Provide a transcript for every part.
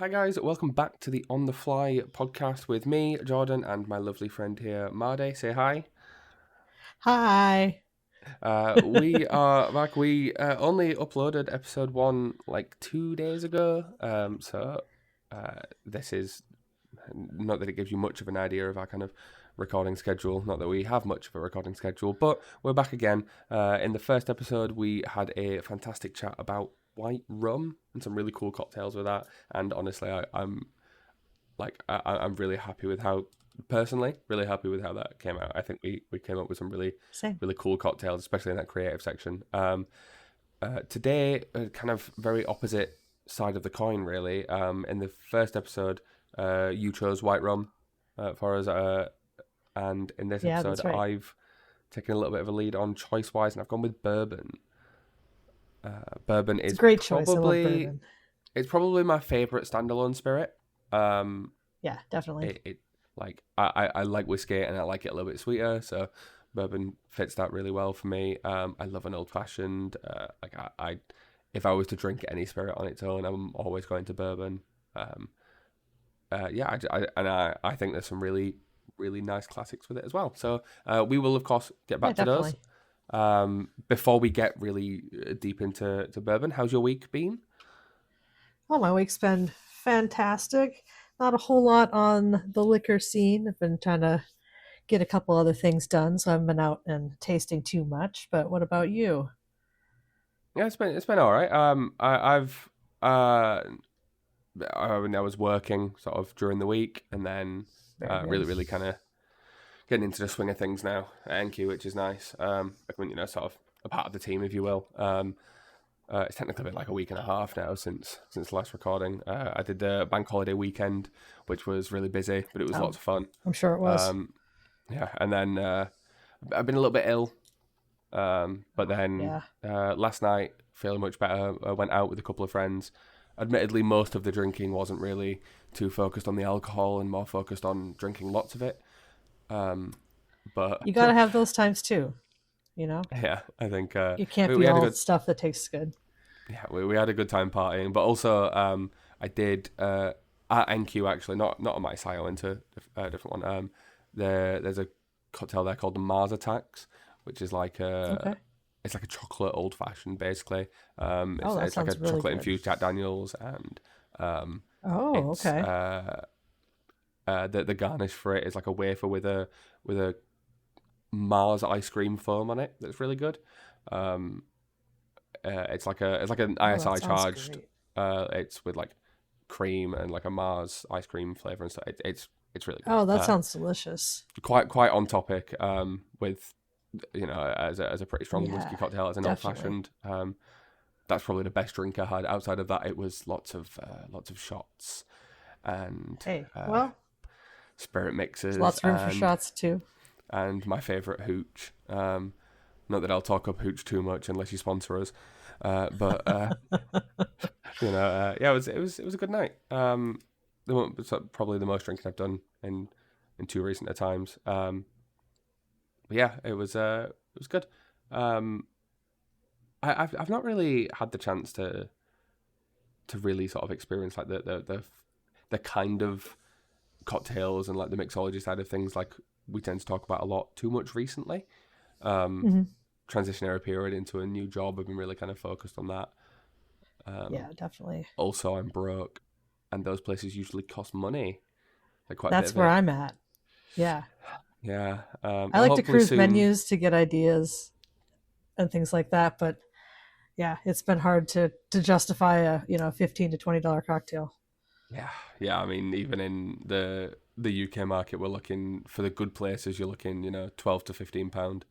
Hi guys, welcome back to the On the Fly podcast with me, Jordan, and my lovely friend here, Mardy. Say hi. Hi. We are back. We only uploaded episode 1 like 2 days ago. This is not that it gives you much of an idea of our kind of recording schedule. Not that we have much of a recording schedule, but we're back again. In the first episode, we had a fantastic chat about white rum and some really cool cocktails with that. And honestly, I'm really happy with how really happy with how that came out. I think we came up with some Same. really cool cocktails, especially in that creative section. Today, kind of very opposite side of the coin, really. In the first episode, you chose white rum for us, and in this Yeah, episode, that's right. I've taken a little bit of a lead on choice wise, and I've gone with bourbon. Bourbon It's a is great choice. I love bourbon. it's probably my favorite standalone spirit. Yeah, definitely. I like whiskey and I like it a little bit sweeter, so bourbon fits that really well for me. I love an old fashioned. I if I was to drink any spirit on its own, I'm always going to bourbon. I think there's some really nice classics with it as well. So we will of course get back to those. Definitely. Before we get really deep into bourbon, how's your week been? Oh, my week's been fantastic. Not a whole lot on the liquor scene. I've been trying to get a couple other things done, so I haven't been out and tasting too much. But what about you? Yeah, it's been all right. I was working sort of during the week, and then Very good. really kind of getting into the swing of things now at NQ, which is nice. Sort of a part of the team, if you will. It's technically been like a week and a half now since the last recording. I did the bank holiday weekend, which was really busy, but it was lots of fun. I'm sure it was. And then I've been a little bit ill, but then last night feeling much better. I went out with a couple of friends. Admittedly, most of the drinking wasn't really too focused on the alcohol and more focused on drinking lots of it. But You got to have those times too, you know? yeah, I think You can't we be had a all good stuff that tastes good. we had a good time partying. But also I did at NQ actually, not on my site. I went to a different one. There's a cocktail there called the Mars Attacks, which is like it's like a chocolate old fashioned basically. It's like a really chocolate good. infused Jack Daniels, and the garnish for it is like a wafer with a Mars ice cream foam on it. That's really good. It's like an ISI charged. It's with like cream and like a Mars ice cream flavor and stuff. It's really good. Oh, that sounds delicious. Quite on topic. With as a pretty strong whiskey cocktail as an old fashioned. That's probably the best drink I had. Outside of that, it was lots of shots and spirit mixes. There's lots of room for shots too. And my favorite hooch. Not that I'll talk up hooch too much unless you sponsor us. It was a good night. Probably the most drinking I've done in too recent a times. It was good. I've not really had the chance to really sort of experience like the kind of cocktails and like the mixology side of things like we tend to talk about a lot too much recently. Transitionary period into a new job. I've been really kind of focused on that. Definitely. Also, I'm broke, and those places usually cost money. That's where I'm at. Yeah. Yeah. I like to cruise menus to get ideas and things like that, but yeah, it's been hard to justify a $15 to $20 cocktail. Yeah. I mean, even in the UK market, we're looking for the good places. You're looking, £12 to £15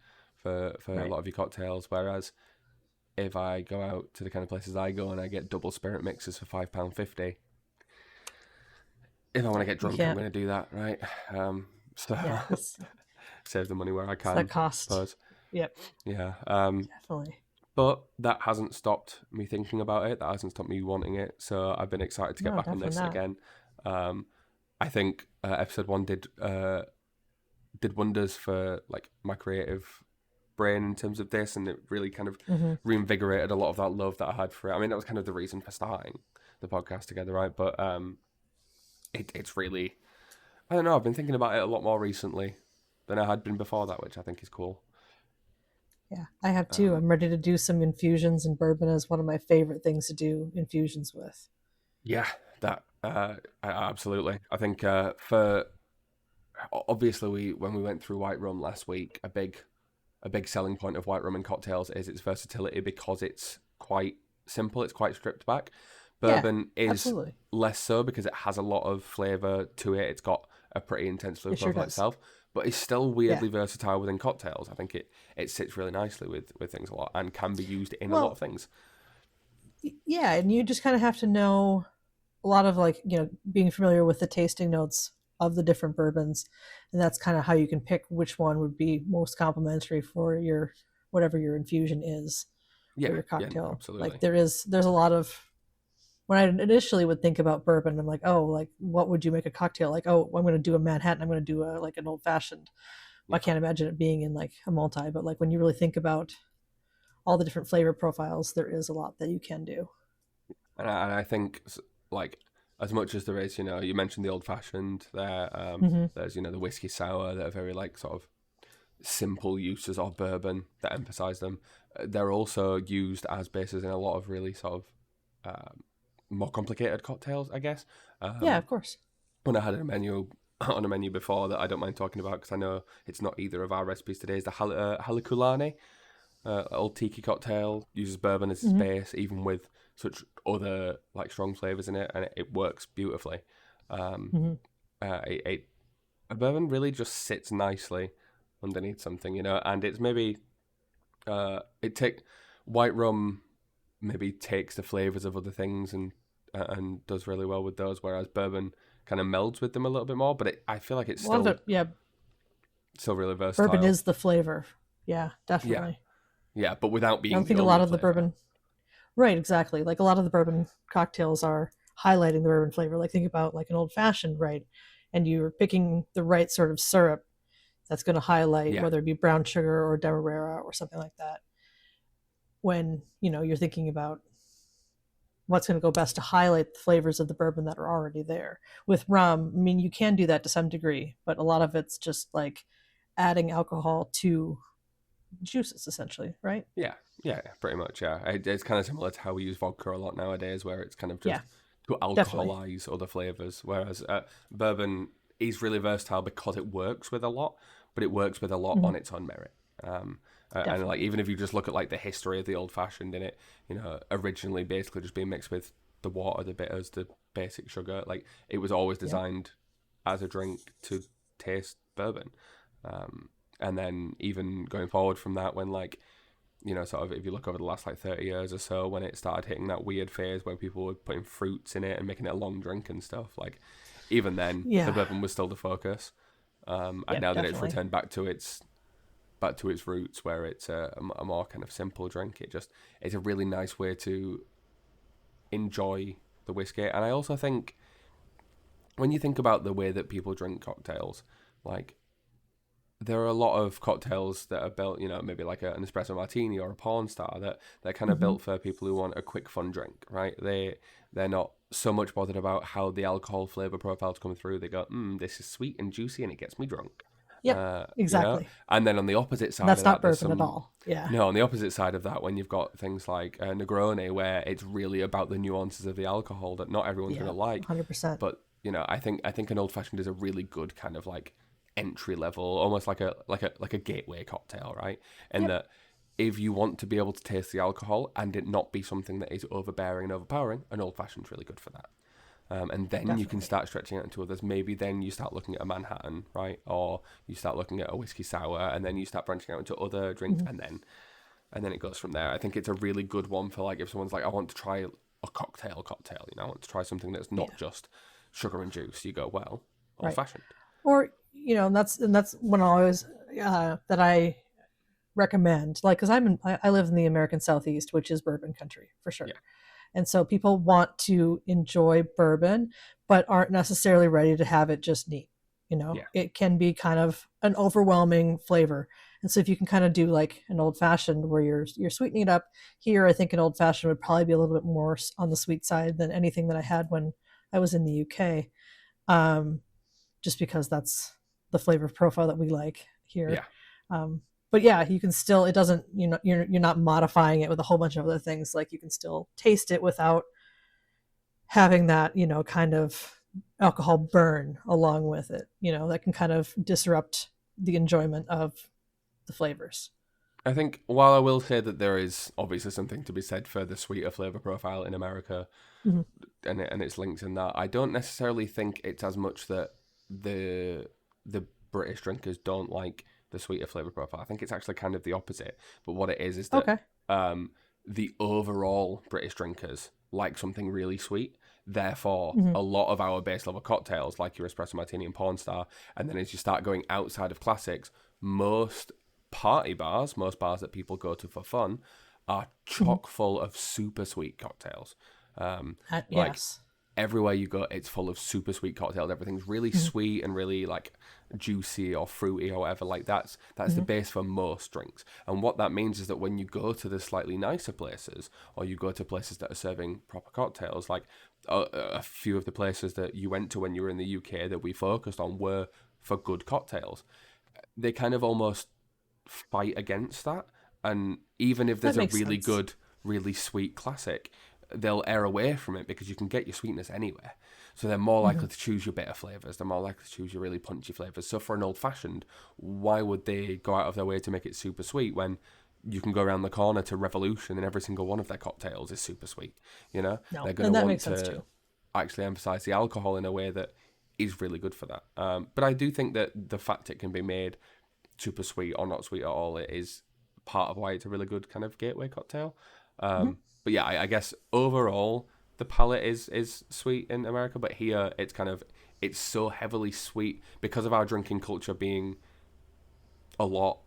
for a lot of your cocktails. Whereas if I go out to the kind of places I go and I get double spirit mixes for £5.50, if I want to get drunk, I'm going to do that, right? Save the money where I can. It's that cost. Yep. Yeah. Definitely. But that hasn't stopped me thinking about it. That hasn't stopped me wanting it. So I've been excited to get back on this again. I think episode 1 did wonders for like my creative brain in terms of this, and it really kind of reinvigorated a lot of that love that I had for it. I mean, that was kind of the reason for starting. the podcast together, right? But it's really, I don't know. I've been thinking about it a lot more recently than I had been before that, which I think is cool. Yeah, I have too. I'm ready to do some infusions, and bourbon is one of my favorite things to do infusions with. Yeah, that absolutely. I think for obviously when we went through white rum last week, a big selling point of white rum and cocktails is its versatility because it's quite simple. It's quite stripped back. Yeah, Bourbon is absolutely. less so because it has a lot of flavor to it. It's got a pretty intense flavor It sure profile does. itself, but it's still Yeah. weirdly versatile within cocktails. I think it sits really nicely with things a lot and can be used in a lot of Well, things. yeah, and you just kind of have to know a lot of, like, being familiar with the tasting notes of the different bourbons, and that's kind of how you can pick which one would be most complementary for your whatever your infusion is, or Yeah, your yeah, cocktail. Like absolutely. there's a lot of, when I initially would think about bourbon, I'm like, oh, like what would you make a cocktail? Like, oh, I'm going to do a Manhattan. I'm going to do a like an old fashioned. Well, I Yeah. can't imagine it being in like a multi, but like when you really think about all the different flavor profiles, there is a lot that you can do. And I think like as much as there is, you mentioned the old fashioned there. Mm-hmm. There's the whiskey sour that are very like sort of simple uses of bourbon that emphasize them. They're also used as bases in a lot of really sort of more complicated cocktails, I guess. Yeah, Um, of course. when I had a menu on a menu before that I don't mind talking about because I know it's not either of our recipes today is the halikulane. Old tiki cocktail uses bourbon as its Mm-hmm. base, even with such other like strong flavors in it, and it works beautifully. Um, Mm-hmm. a bourbon really just sits nicely underneath something, and it's maybe it take white rum maybe takes the flavors of other things and does really well with those, whereas bourbon kind of melds with them a little bit more. But I feel like it's A lot of still it, yeah. still really Bourbon versatile. is the flavor. Yeah, Yeah, definitely. yeah, but without I don't being the think a lot only of the flavor. bourbon. Right, exactly. Like a lot of the bourbon cocktails are highlighting the bourbon flavor. Like think about like an old fashioned, right? And you're picking the right sort of syrup that's going to highlight, Yeah, whether it be brown sugar or demerara or something like that. When you're thinking about what's going to go best to highlight the flavors of the bourbon that are already there. With rum, I mean, you can do that to some degree, but a lot of it's just like adding alcohol to juices, essentially, right? yeah, yeah, pretty much. Yeah, it's kind of similar to how we use vodka a lot nowadays, where it's kind of Yeah, just to definitely. alcoholize other flavors. Whereas bourbon is really versatile because it works with a lot, but it works with a lot Hmm. on its own merit. And like Definitely. even if you just look at like the history of the old fashioned in it, originally basically just being mixed with the water, the bitters, the basic sugar. Like it was always Yeah. designed as a drink to taste bourbon. Um, and then even going forward from that, when like sort of if you look over the last like 30 years or so, when it started hitting that weird phase where people were putting fruits in it and making it a long drink and stuff, like even then the Yeah. bourbon was still the focus. And Yep, now that it's definitely. returned back to its roots, where it's a more kind of simple drink, it's a really nice way to enjoy the whiskey. And I also think when you think about the way that people drink cocktails, like there are a lot of cocktails that are built, maybe like an espresso martini or a porn star that they're kind of Hmm. built for people who want a quick fun drink, right? They're not so much bothered about how the alcohol flavor profiles come through. They go, this is sweet and juicy and it gets me drunk. Yep, exactly. And then on the opposite And side that's of not that, there's bourbon at some all. Yeah. no, on the opposite side of that, when you've got things like Negroni, where it's really about the nuances of the alcohol that not everyone's going Yeah, to like, 100%. but I think an old fashioned is a really good kind of like entry level, almost like a gateway cocktail, right? And Yep. that if you want to be able to taste the alcohol and it not be something that is overbearing and overpowering, an old fashioned's really good for that. And then you can Definitely. start stretching out into others. Maybe then you start looking at a Manhattan, right? Or you start looking at a whiskey sour, and then you start branching out into other drinks, Hmm. and then it goes from there. I think it's a really good one for like if someone's like, I want to try a cocktail, I want to try something that's not Yeah. just sugar and juice. You go, well, old Right. fashioned. Or and that's when I always that I recommend, like, because I live in the American Southeast, which is bourbon country for sure. Yeah, And so people want to enjoy bourbon, but aren't necessarily ready to have it just neat. yeah, It can be kind of an overwhelming flavor. And so if you can kind of do like an old fashioned where you're sweetening it up, here I think an old fashioned would probably be a little bit more on the sweet side than anything that I had when I was in the UK. Just because that's the flavor profile that we like here. But yeah, you can still, it doesn't, you're not modifying it with a whole bunch of other things. Like you can still taste it without having that, kind of alcohol burn along with it, that can kind of disrupt the enjoyment of the flavors. I think while I will say that there is obviously something to be said for the sweeter flavor profile in America, and it's linked in that, I don't necessarily think it's as much that the British drinkers don't like the sweeter flavor profile. I think it's actually kind of the opposite. But what it is that the overall British drinkers like something really sweet. Therefore, a lot of our base level cocktails, like your espresso martini and porn star, and then as you start going outside of classics, most party bars, most bars that people go to for fun, are chock full of super sweet cocktails. Yes. Everywhere you go, it's full of super sweet cocktails. Everything's really sweet and really like juicy or fruity or whatever. Like that's the base for most drinks. And what that means is that when you go to the slightly nicer places, or you go to places that are serving proper cocktails, like a few of the places that you went to when you were in the UK that we focused on were for good cocktails. They kind of almost fight against that. And even if there's a really good, really sweet classic, they'll err away from it because you can get your sweetness anywhere. So they're more likely to choose your bitter flavours. They're more likely to choose your really punchy flavours. So for an old-fashioned, why would they go out of their way to make it super sweet when you can go around the corner to Revolution and every single one of their cocktails is super sweet? No, they're going to want to actually emphasise the alcohol in a way that is really good for that. But I do think that the fact it can be made super sweet or not sweet at all, it is part of why it's a really good kind of gateway cocktail. But yeah, I guess overall the palate is sweet in America, but here it's so heavily sweet because of our drinking culture being a lot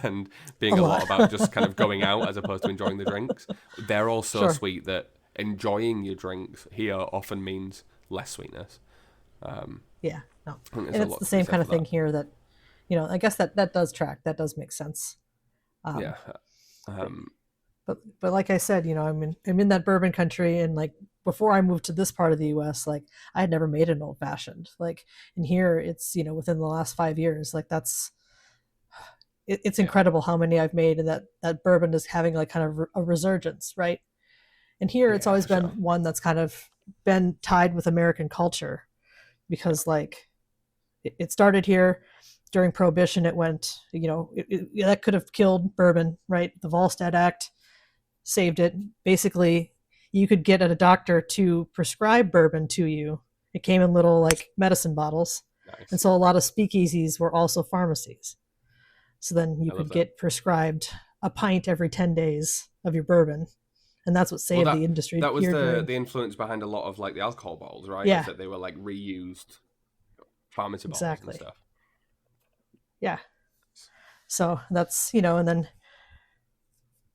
and being a lot about just kind of going out as opposed to enjoying the drinks. They're all so sweet that enjoying your drinks here often means less sweetness. And it's the same kind of thing here that, I guess that does track. That does make sense. But like I said, I'm in that bourbon country, and like before I moved to this part of the U.S., like I had never made an old fashioned. Like, and here it's within the last 5 years, like it's incredible how many I've made, and that bourbon is having like kind of a resurgence, right? And here it's always been one that's kind of been tied with American culture, because like it started here during Prohibition. It went, that could have killed bourbon, right? The Volstead Act saved it. Basically, you could get a doctor to prescribe bourbon to you. It came in little like medicine bottles. Nice. And so a lot of speakeasies were also pharmacies. So then you could get prescribed a pint every 10 days of your bourbon. And that's what saved the industry. That was the influence behind a lot of like the alcohol bottles, right? Yeah. Is that they were like reused pharmacy bottles and stuff. Yeah. So that's, and then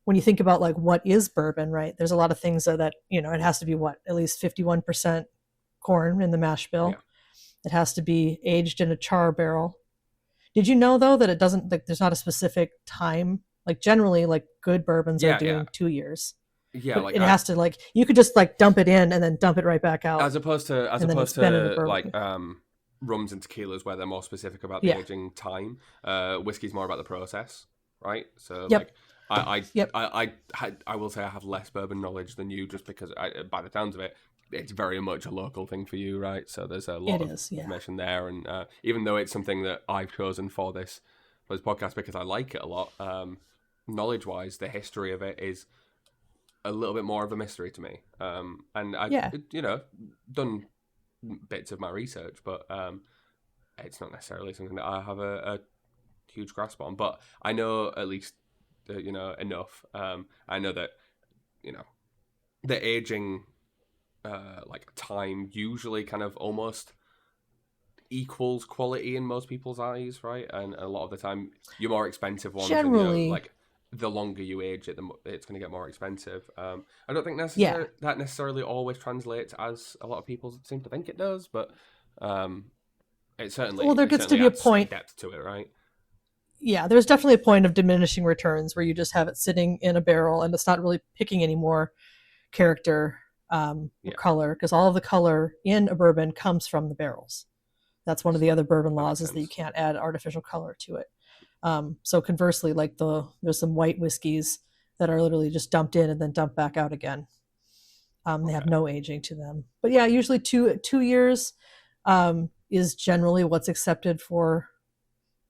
when you think about like what is bourbon, right? There's a lot of things that, it has to be at least 51% corn in the mash bill. Yeah. It has to be aged in a char barrel. Did you know though that it doesn't, like there's not a specific time? Like generally like good bourbons are doing 2 years. Yeah, but like it has to like, you could just like dump it in and then dump it right back out. As opposed to like rums and tequilas where they're more specific about the aging time. Whiskey's more about the process, right? So like I will say I have less bourbon knowledge than you, just because by the sounds of it, it's very much a local thing for you, right? So there's a lot of information there, and even though it's something that I've chosen for this podcast because I like it a lot, knowledge-wise, the history of it is a little bit more of a mystery to me. And I've done bits of my research, but it's not necessarily something that I have a huge grasp on. But I know at least enough. I know that the aging like time usually kind of almost equals quality in most people's eyes, right? And a lot of the time, your more expensive ones, generally, like the longer you age it, it's going to get more expensive. I don't think that necessarily always translates as a lot of people seem to think it does, but it certainly there gets to be a point depth to it, right? yeah, there's definitely a point of diminishing returns where you just have it sitting in a barrel and it's not really picking any more character or color, because all of the color in a bourbon comes from the barrels. That's one of the other bourbon laws, is that you can't add artificial color to it. So conversely, like there's some white whiskeys that are literally just dumped in and then dumped back out again. They have no aging to them. But yeah, usually 2 years is generally what's accepted for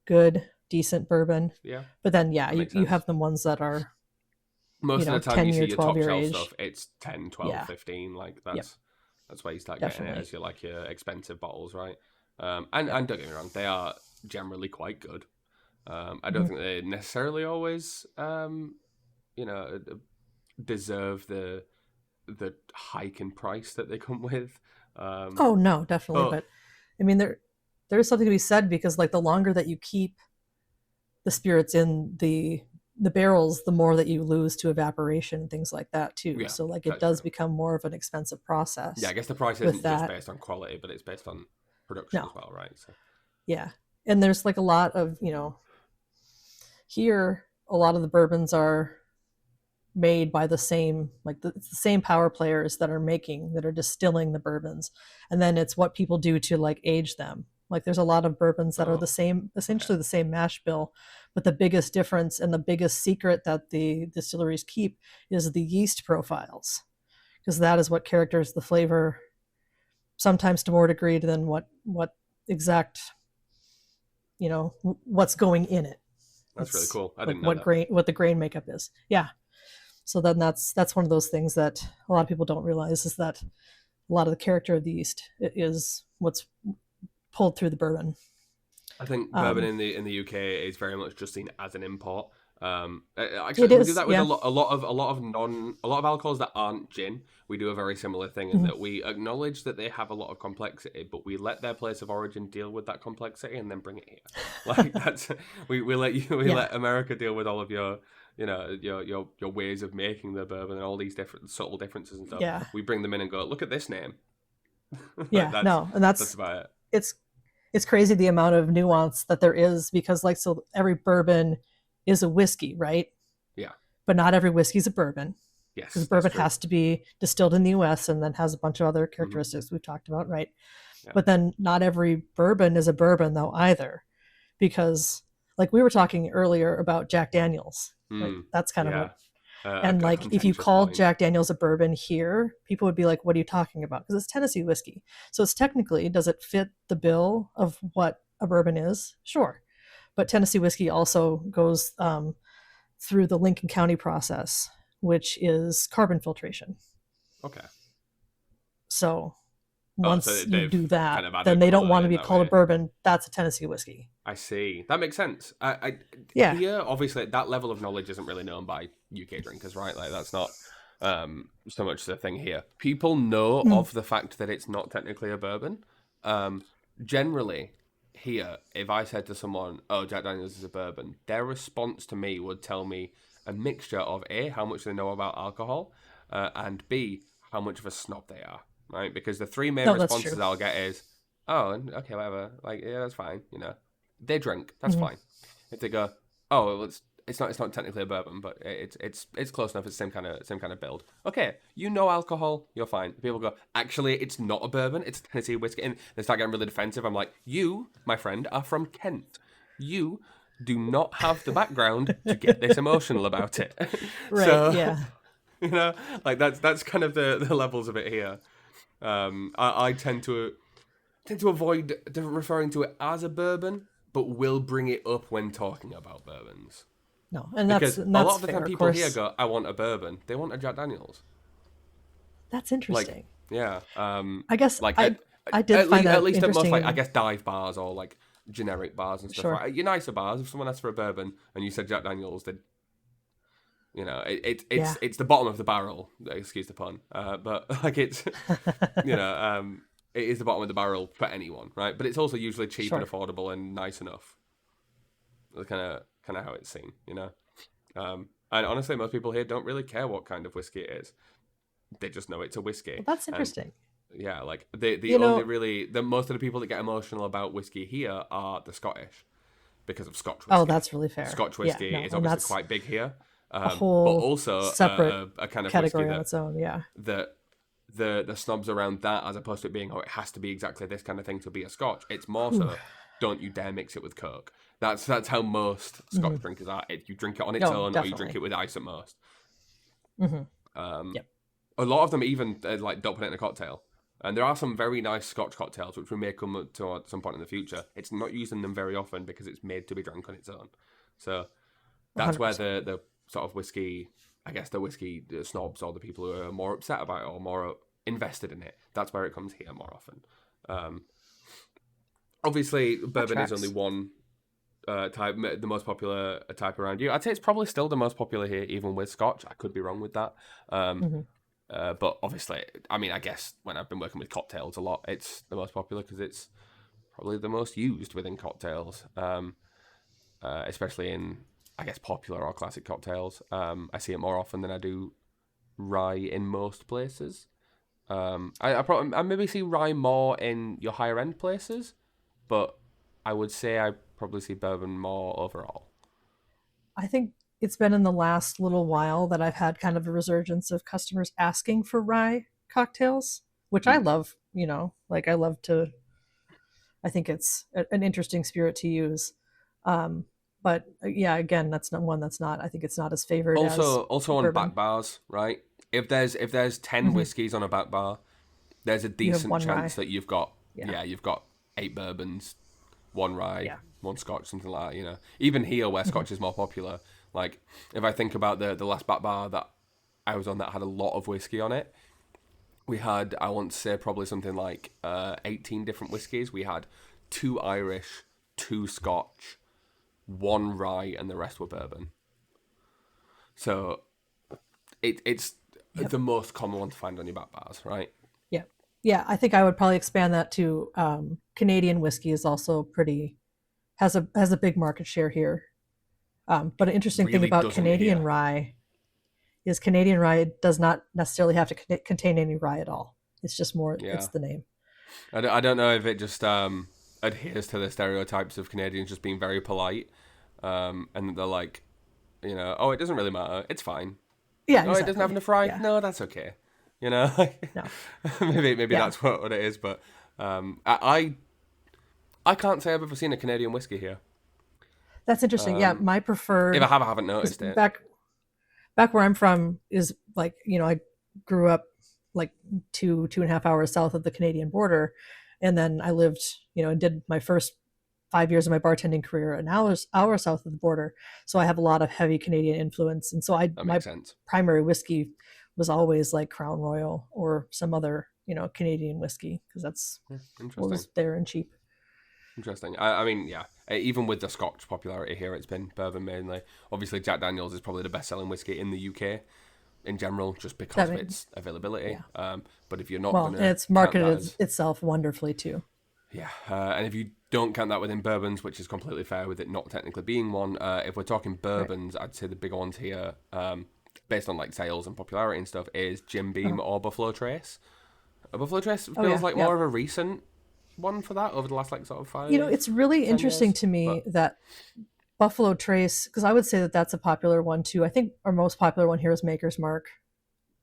good, decent bourbon. Yeah. But then, yeah, you have the ones that are most of the time you see your top shelf age. Stuff, it's 10, 12, 15. Like that's where you start getting it as your expensive bottles, right? And don't get me wrong, they are generally quite good. I don't think they necessarily always, deserve the hike in price that they come with. Oh no, definitely. But I mean, there's something to be said, because like the longer that you keep the spirits in the barrels, the more that you lose to evaporation and things like that too. So like it does become more of an expensive process. Yeah, I guess the price isn't just based on quality, but it's based on production as well, right? So. Yeah, and there's like a lot of here a lot of the bourbons are made by the same it's the same power players that are distilling the bourbons, and then it's what people do to like age them. Like there's a lot of bourbons that are the same, essentially the same mash bill, but the biggest difference and the biggest secret that the distilleries keep is the yeast profiles, because that is what characters the flavor, sometimes to more degree than what exact what's going in it. That's really cool. I didn't know what the grain makeup is. Yeah. So then that's one of those things that a lot of people don't realize, is that a lot of the character of the yeast is what's pulled through the bourbon. I think bourbon in the UK is very much just seen as an import. Actually, we do that with a lot of alcohols that aren't gin. We do a very similar thing in that we acknowledge that they have a lot of complexity, but we let their place of origin deal with that complexity and then bring it here. Like that's we let America deal with all of your your ways of making the bourbon and all these different subtle differences and stuff. Yeah. We bring them in and go, look at this name. Yeah, and that's about it. It's crazy the amount of nuance that there is, because so every bourbon is a whiskey, right? Yeah. But not every whiskey is a bourbon. Yes. Because bourbon has to be distilled in the US and then has a bunch of other characteristics we've talked about, right? Yeah. But then not every bourbon is a bourbon though either. Because like we were talking earlier about Jack Daniels. Like, that's kind of what and like if you called Jack Daniels a bourbon here, people would be like, what are you talking about? Because it's Tennessee whiskey. So it's technically, does it fit the bill of what a bourbon is? Sure. But Tennessee whiskey also goes through the Lincoln County process, which is carbon filtration. Okay. So once you do that, then they don't want to be called a bourbon. That's a Tennessee whiskey. I see. That makes sense. Here, obviously, that level of knowledge isn't really known by UK drinkers, right? Like that's not so much the thing here. People know of the fact that it's not technically a bourbon. Generally, here, if I said to someone, "Oh, Jack Daniels is a bourbon," their response to me would tell me a mixture of A, how much they know about alcohol, and B, how much of a snob they are. Right, because the three main responses I'll get is, "Oh, okay, whatever. Like, yeah, that's fine. They drink. That's fine." If they go, "Oh, well, it's not technically a bourbon, but it's close enough. It's same kind of build." Okay, alcohol, you're fine. People go, "Actually, it's not a bourbon. It's Tennessee whiskey," and they start getting really defensive. I'm like, "You, my friend, are from Kent. You do not have the background to get this emotional about it." Right? So, yeah. Like that's kind of the levels of it here. I tend to avoid referring to it as a bourbon, but will bring it up when talking about bourbons. No, and because that's a lot of the fair, time people here go, "I want a bourbon." They want a Jack Daniels. That's interesting. Yeah. I guess I did find that at least interesting. At most, I guess dive bars or like generic bars and stuff. Sure. Right? Your nicer bars. If someone asked for a bourbon and you said Jack Daniels, then it's the bottom of the barrel. Excuse the pun. But like it's it is the bottom of the barrel for anyone, right? But it's also usually cheap and affordable and nice enough. That's kind of how it's seen, And honestly, most people here don't really care what kind of whiskey it is. They just know it's a whiskey. Well, that's interesting. And, yeah, like the most of the people that get emotional about whiskey here are the Scottish, because of Scotch whiskey. Oh, that's really fair. Scotch whiskey is obviously quite big here, a whole but also separate a kind of category whiskey on its own. Yeah, that the snobs around that, as opposed to it being, oh, it has to be exactly this kind of thing to be a Scotch. It's more so, don't you dare mix it with Coke. That's how most Scotch drinkers are. You drink it on its own, definitely. or you drink it with ice at most. Yep. A lot of them even like don't put it in a cocktail. And there are some very nice Scotch cocktails, which we may come to at some point in the future. It's not using them very often because it's made to be drunk on its own. So that's 100%. Where the sort of whiskey, I guess the whiskey snobs or the people who are more upset about it or more invested in it, that's where it comes here more often. Obviously, bourbon is only one type, the most popular type around you. I'd say it's probably still the most popular here, even with Scotch. I could be wrong with that. But obviously, I mean, I guess when I've been working with cocktails a lot, it's the most popular because it's probably the most used within cocktails, especially in, I guess, popular or classic cocktails. I see it more often than I do rye in most places. I maybe see rye more in your higher end places, but I would say I probably see bourbon more overall. I think it's been in the last little while that I've had kind of a resurgence of customers asking for rye cocktails, which I love, I love to, I think it's an interesting spirit to use. But yeah, again, that's not one that's not, I think it's not as favored also on bourbon. back bars, right? If there's 10 whiskeys on a back bar, there's a decent chance that you've got, you've got 8 bourbons, 1 rye, 1 Scotch, something like that, Even here where Scotch is more popular, like, if I think about the last back bar that I was on that had a lot of whiskey on it, we had, I want to say, probably something like 18 different whiskies. We had 2 Irish, 2 Scotch, 1 rye, and the rest were bourbon. So it's the most common one to find on your back bars, right? Yeah. Yeah, I think I would probably expand that to Canadian whiskey is also has a big market share here. But an interesting thing about Canadian rye is Canadian rye does not necessarily have to contain any rye at all. It's just more, it's the name. I don't know if it just adheres to the stereotypes of Canadians just being very polite. And they're like, oh, it doesn't really matter. It's fine. Yeah, exactly. It doesn't have enough rye? Yeah. No, that's okay. No. maybe that's what it is. But I can't say I've ever seen a Canadian whiskey here. That's interesting. My preferred. If I haven't noticed it. Back where I'm from is like, I grew up like 2.5 hours south of the Canadian border, and then I lived, and did my first 5 years of my bartending career an hour south of the border. So I have a lot of heavy Canadian influence, and so my primary whiskey was always like Crown Royal or some other Canadian whiskey because that's what was there and cheap. Interesting. I mean, even with the Scotch popularity here, it's been bourbon mainly. Obviously, Jack Daniel's is probably the best-selling whiskey in the UK in general, just because of its availability. Yeah. But if you're not going to... and it's marketed itself wonderfully, too. Yeah, and if you don't count that within bourbons, which is completely fair with it not technically being one, if we're talking bourbons, I'd say the bigger ones here, based on like sales and popularity and stuff, is Jim Beam or Buffalo Trace. Buffalo Trace feels like more of a recent one for that over the last like sort of 5 years. It's really interesting to me that Buffalo Trace, because I would say that that's a popular one too. I think our most popular one here is Maker's Mark.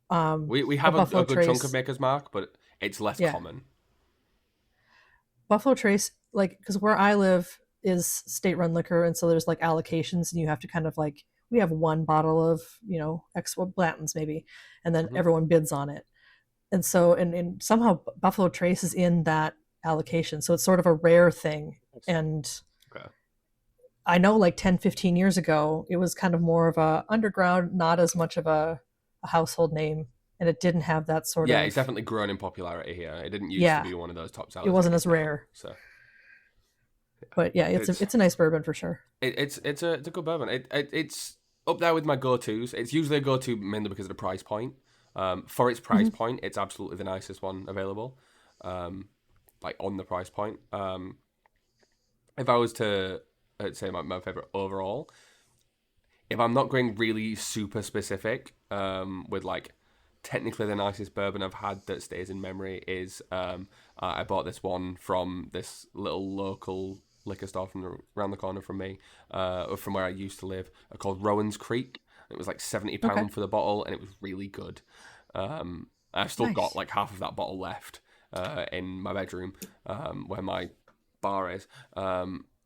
We have a good chunk of Maker's Mark, but it's less common. Buffalo Trace, like, because where I live is state-run liquor, and so there's like allocations, and you have to kind of like, we have 1 bottle of X Blanton's maybe, and then everyone bids on it, and so and somehow Buffalo Trace is in that allocation, so it's sort of a rare thing. And I know like 10-15 years ago it was kind of more of a underground, not as much of a household name, and it didn't have that sort of... it's definitely grown in popularity here. It didn't used to be one of those top sellers. It wasn't as rare. So but it's a nice bourbon for sure. It's a good bourbon. It's up there with my go-tos. It's usually a go-to mainly because of the price point. For its price point, it's absolutely the nicest one available. Like on the price point. If I was to say my favorite overall, if I'm not going really super specific, with like technically the nicest bourbon I've had that stays in memory is I bought this one from this little local liquor store around the corner from me, from where I used to live, called Rowan's Creek. It was like £70 for the bottle, and it was really good. I've still got like half of that bottle left in my bedroom, where my bar is.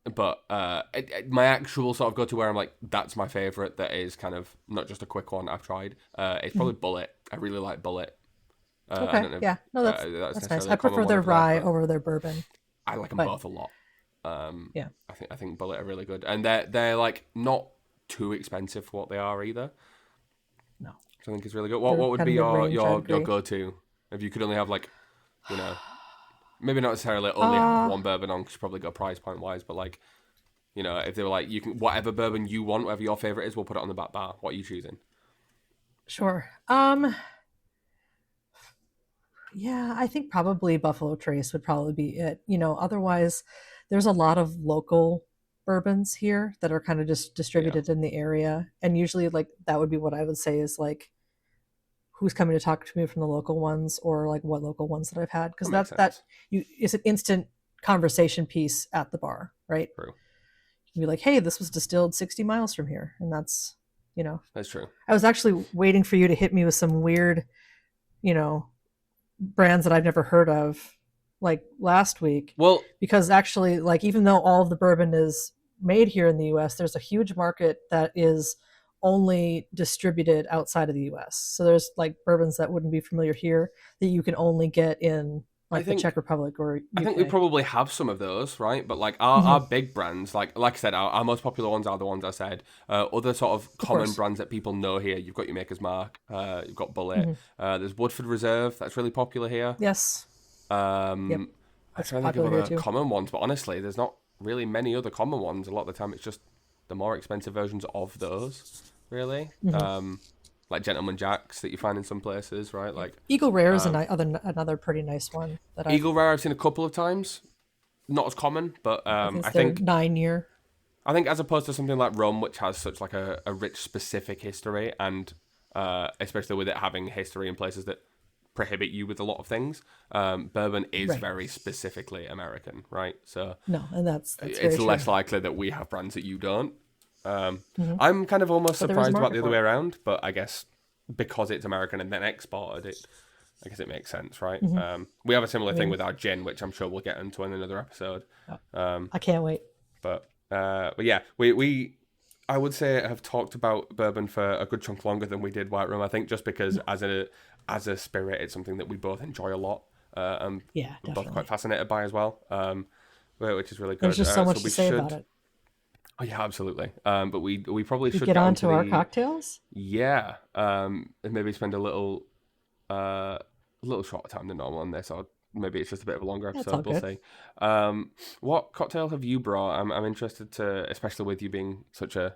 But my actual sort of go-to where I'm like, that's my favourite, that is kind of not just a quick one I've tried, it's probably Bullet. I really like Bullet. Okay, yeah. No, that's nice. I prefer their rye over their bourbon. I like them both a lot. Yeah. I think Bullet are really good. And they're like not too expensive for what they are either. No. So I think it's really good. What would be your go-to if you could only have like, you know... Maybe not necessarily only have one bourbon on, because you probably got price point wise, but like, you know, if they were like, you can, whatever bourbon you want, whatever your favorite is, we'll put it on the back bar. What are you choosing? Sure. Yeah, I think probably Buffalo Trace would probably be it. You know, otherwise, there's a lot of local bourbons here that are kind of just distributed in the area, and usually, like, that would be what I would say is like, who's coming to talk to me from the local ones, or like what local ones that I've had, because it's an instant conversation piece at the bar, right? True. You can be like, hey, this was distilled 60 miles from here, and that's, you know, that's true. I was actually waiting for you to hit me with some weird, you know, brands that I've never heard of, like last week. Well, because actually, like, even though all of the bourbon is made here in the US, there's a huge market that is only distributed outside of the US. So there's like bourbons that wouldn't be familiar here that you can only get in like the Czech Republic or UK. I think we probably have some of those, right? But like our big brands, like I said, our most popular ones are the ones I said. Other sort of common brands that people know here, you've got your Maker's Mark, you've got Bullet. There's Woodford Reserve, that's really popular here. Yes. I'm trying to think of other common ones, but honestly, there's not really many other common ones. A lot of the time, it's just the more expensive versions of those, really. Like Gentleman Jacks that you find in some places, right? Like Eagle Rare is another pretty nice one. Eagle Rare I've seen a couple of times. Not as common, but I think 9-year. I think as opposed to something like rum, which has such like a rich specific history, and especially with it having history in places that prohibit you with a lot of things, bourbon is very specifically American, right? So no, and that's it's less likely that we have brands that you don't. I'm kind of almost surprised about the other way around, but I guess because it's American and then exported, I guess it makes sense, right? We have a similar thing with our gin, which I'm sure we'll get into in another episode. I can't wait. But yeah, we I would say have talked about bourbon for a good chunk longer than we did white rum. I think just because as a spirit, it's something that we both enjoy a lot. And we're both quite fascinated by as well, which is really good. There's just so much to say about it. Oh yeah, absolutely. But we probably should get on to our cocktails. Yeah, and maybe spend a little shorter time than normal on this, or maybe it's just a bit of a longer episode. We'll see. What cocktail have you brought? I'm interested to, especially with you being such a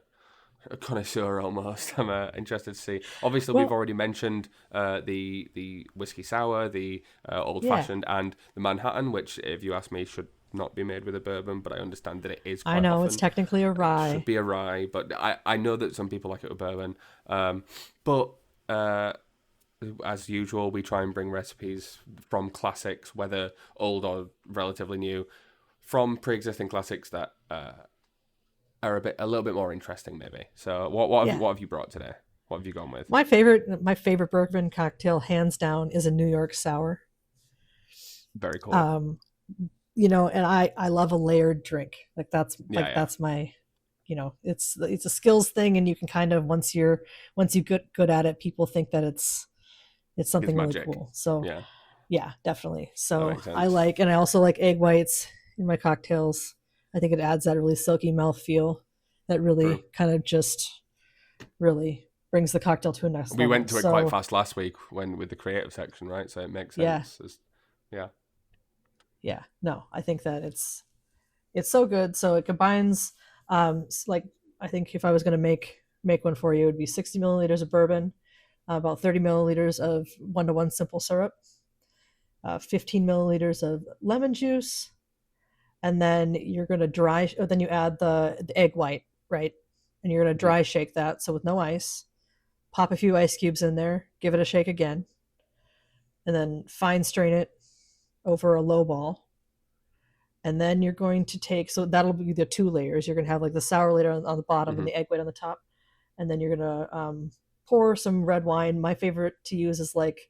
connoisseur almost. I'm interested to see. Obviously, we've already mentioned the whiskey sour, the old fashioned, and the Manhattan, which, if you ask me, should not be made with a bourbon, but I understand that it is quite often. It's technically a rye. It should be a rye, but I know that some people like it with bourbon. But as usual, we try and bring recipes from classics, whether old or relatively new, from pre-existing classics that are a little bit more interesting, maybe. So what have you brought today? What have you gone with? My favorite bourbon cocktail, hands down, is a New York sour. Very cool. You know, and I love a layered drink. Like that's my, you know, it's a skills thing, and you can kind of once you get good at it, people think that it's something really cool. So yeah, definitely. So I also like egg whites in my cocktails. I think it adds that really silky mouthfeel that really kind of just really brings the cocktail to a next level. We went to it quite fast last week with the creative section, right? So it makes sense. Yeah, no, I think that it's so good. So it combines, like, I think if I was going to make one for you, it would be 60 milliliters of bourbon, about 30 milliliters of 1-to-1 simple syrup, 15 milliliters of lemon juice, and then you're going to then you add the egg white, right? And you're going to dry shake that, so with no ice. Pop a few ice cubes in there, give it a shake again, and then fine strain it over a low ball, And then you're going to take, so that'll be the 2 layers. You're going to have like the sour layer on the bottom and the egg white on the top. And then you're going to pour some red wine. My favorite to use is like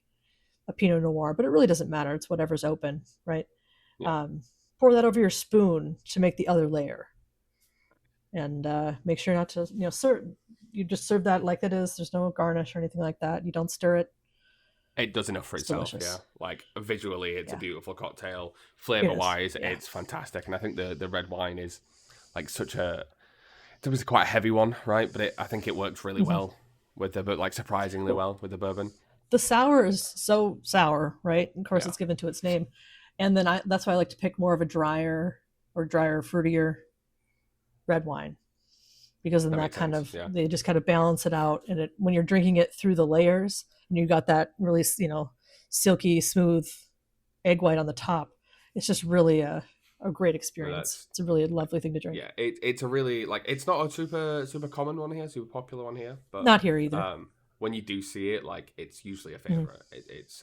a Pinot Noir, but it really doesn't matter. It's whatever's open, right? Yeah. Pour that over your spoon to make the other layer. And make sure not to, serve. You just serve that like it is. There's no garnish or anything like that. You don't stir it. It does enough for itself, delicious. Yeah. Like visually, it's a beautiful cocktail. Flavor-wise, it's fantastic, and I think the red wine is like it was quite a heavy one, right? But I think it works really well with surprisingly well with the bourbon. The sour is so sour, right? Of course, it's given to its name, and then that's why I like to pick more of a drier, fruitier red wine. Because then that kind of they just kind of balance it out, and when you're drinking it through the layers, and you got that really silky smooth egg white on the top, it's just really a great experience. It's a really lovely thing to drink. Yeah, it's a really it's not a super common one here, super popular one here, but not here either. When you do see it, it's usually a favorite.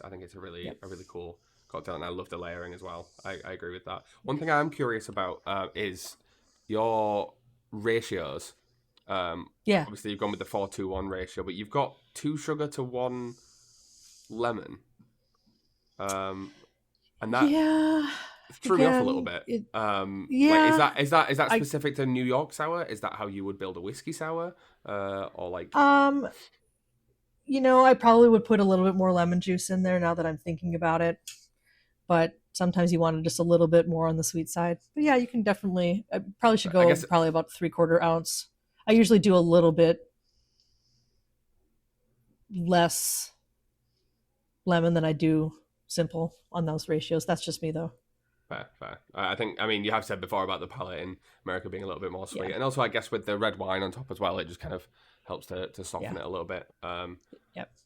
I think it's a really cool cocktail, and I love the layering as well. I agree with that. One thing I'm curious about is your ratios. Obviously you've gone with the 4-2-1 ratio, but you've got 2 sugar to 1 lemon, and that threw me off a little bit. Is that specific to New York sour? Is that how you would build a whiskey sour, or like? I probably would put a little bit more lemon juice in there now that I'm thinking about it, but sometimes you want it just a little bit more on the sweet side. But yeah, you can definitely. I probably should go probably about 3/4 ounce. I usually do a little bit less lemon than I do simple on those ratios. That's just me, though. Fair. You have said before about the palate in America being a little bit more sweet. And also, I guess, with the red wine on top as well, it just kind of helps to soften it a little bit.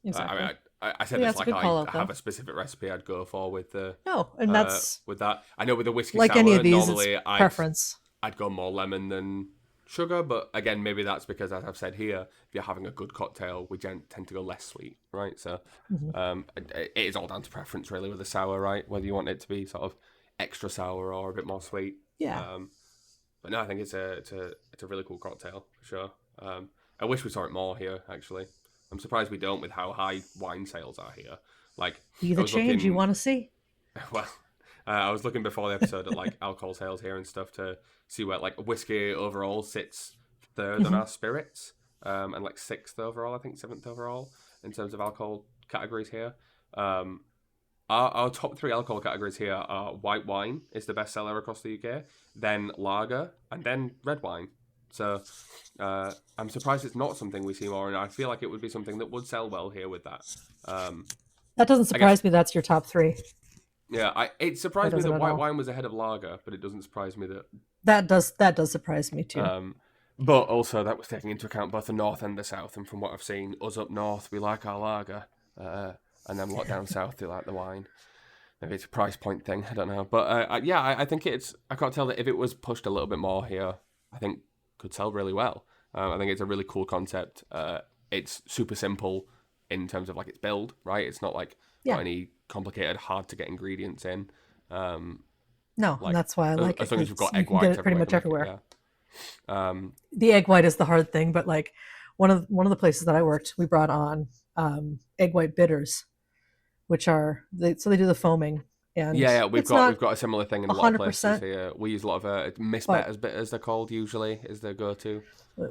Exactly. I said this like I have a specific recipe I'd go for with the... No, and that's... with that. I know with the whiskey like sour, any of these, normally preference. I'd go more lemon than sugar, but again, maybe that's because, as I've said here, if you're having a good cocktail, we tend to go less sweet, right? So it is all down to preference, really, with the sour, right? Whether you want it to be sort of extra sour or a bit more sweet. Yeah. But no, I think it's a really cool cocktail for sure. I wish we saw it more here, actually. I'm surprised we don't with how high wine sales are here. Like, be the change you want to see. Well, I was looking before the episode at alcohol sales here and stuff to see where whiskey overall sits third on our spirits, and 6th overall, I think 7th overall in terms of alcohol categories here. Our top 3 alcohol categories here are white wine is the best seller across the UK, then lager, and then red wine. So I'm surprised it's not something we see more, and I feel like it would be something that would sell well here with that. That doesn't surprise me. That's your top 3. Yeah, it surprised me that white wine was ahead of lager, but it doesn't surprise me that does surprise me too. But also that was taking into account both the north and the south, and from what I've seen, us up north we like our lager, and then down south they like the wine. Maybe it's a price point thing, I don't know. But I think it's a cocktail that if it was pushed a little bit more here, I think could sell really well. I think it's a really cool concept. It's super simple in terms of its build, right? It's not got any complicated, hard to get ingredients in. No, and that's why I like it. As long as you've got egg white, you can get it pretty much everywhere. Yeah. The egg white is the hard thing, but one of the places that I worked, we brought on egg white bitters, which are they do the foaming. And we've got a similar thing in a lot of places here. We use a lot of misbetters bitters, they're called usually, is their go-to.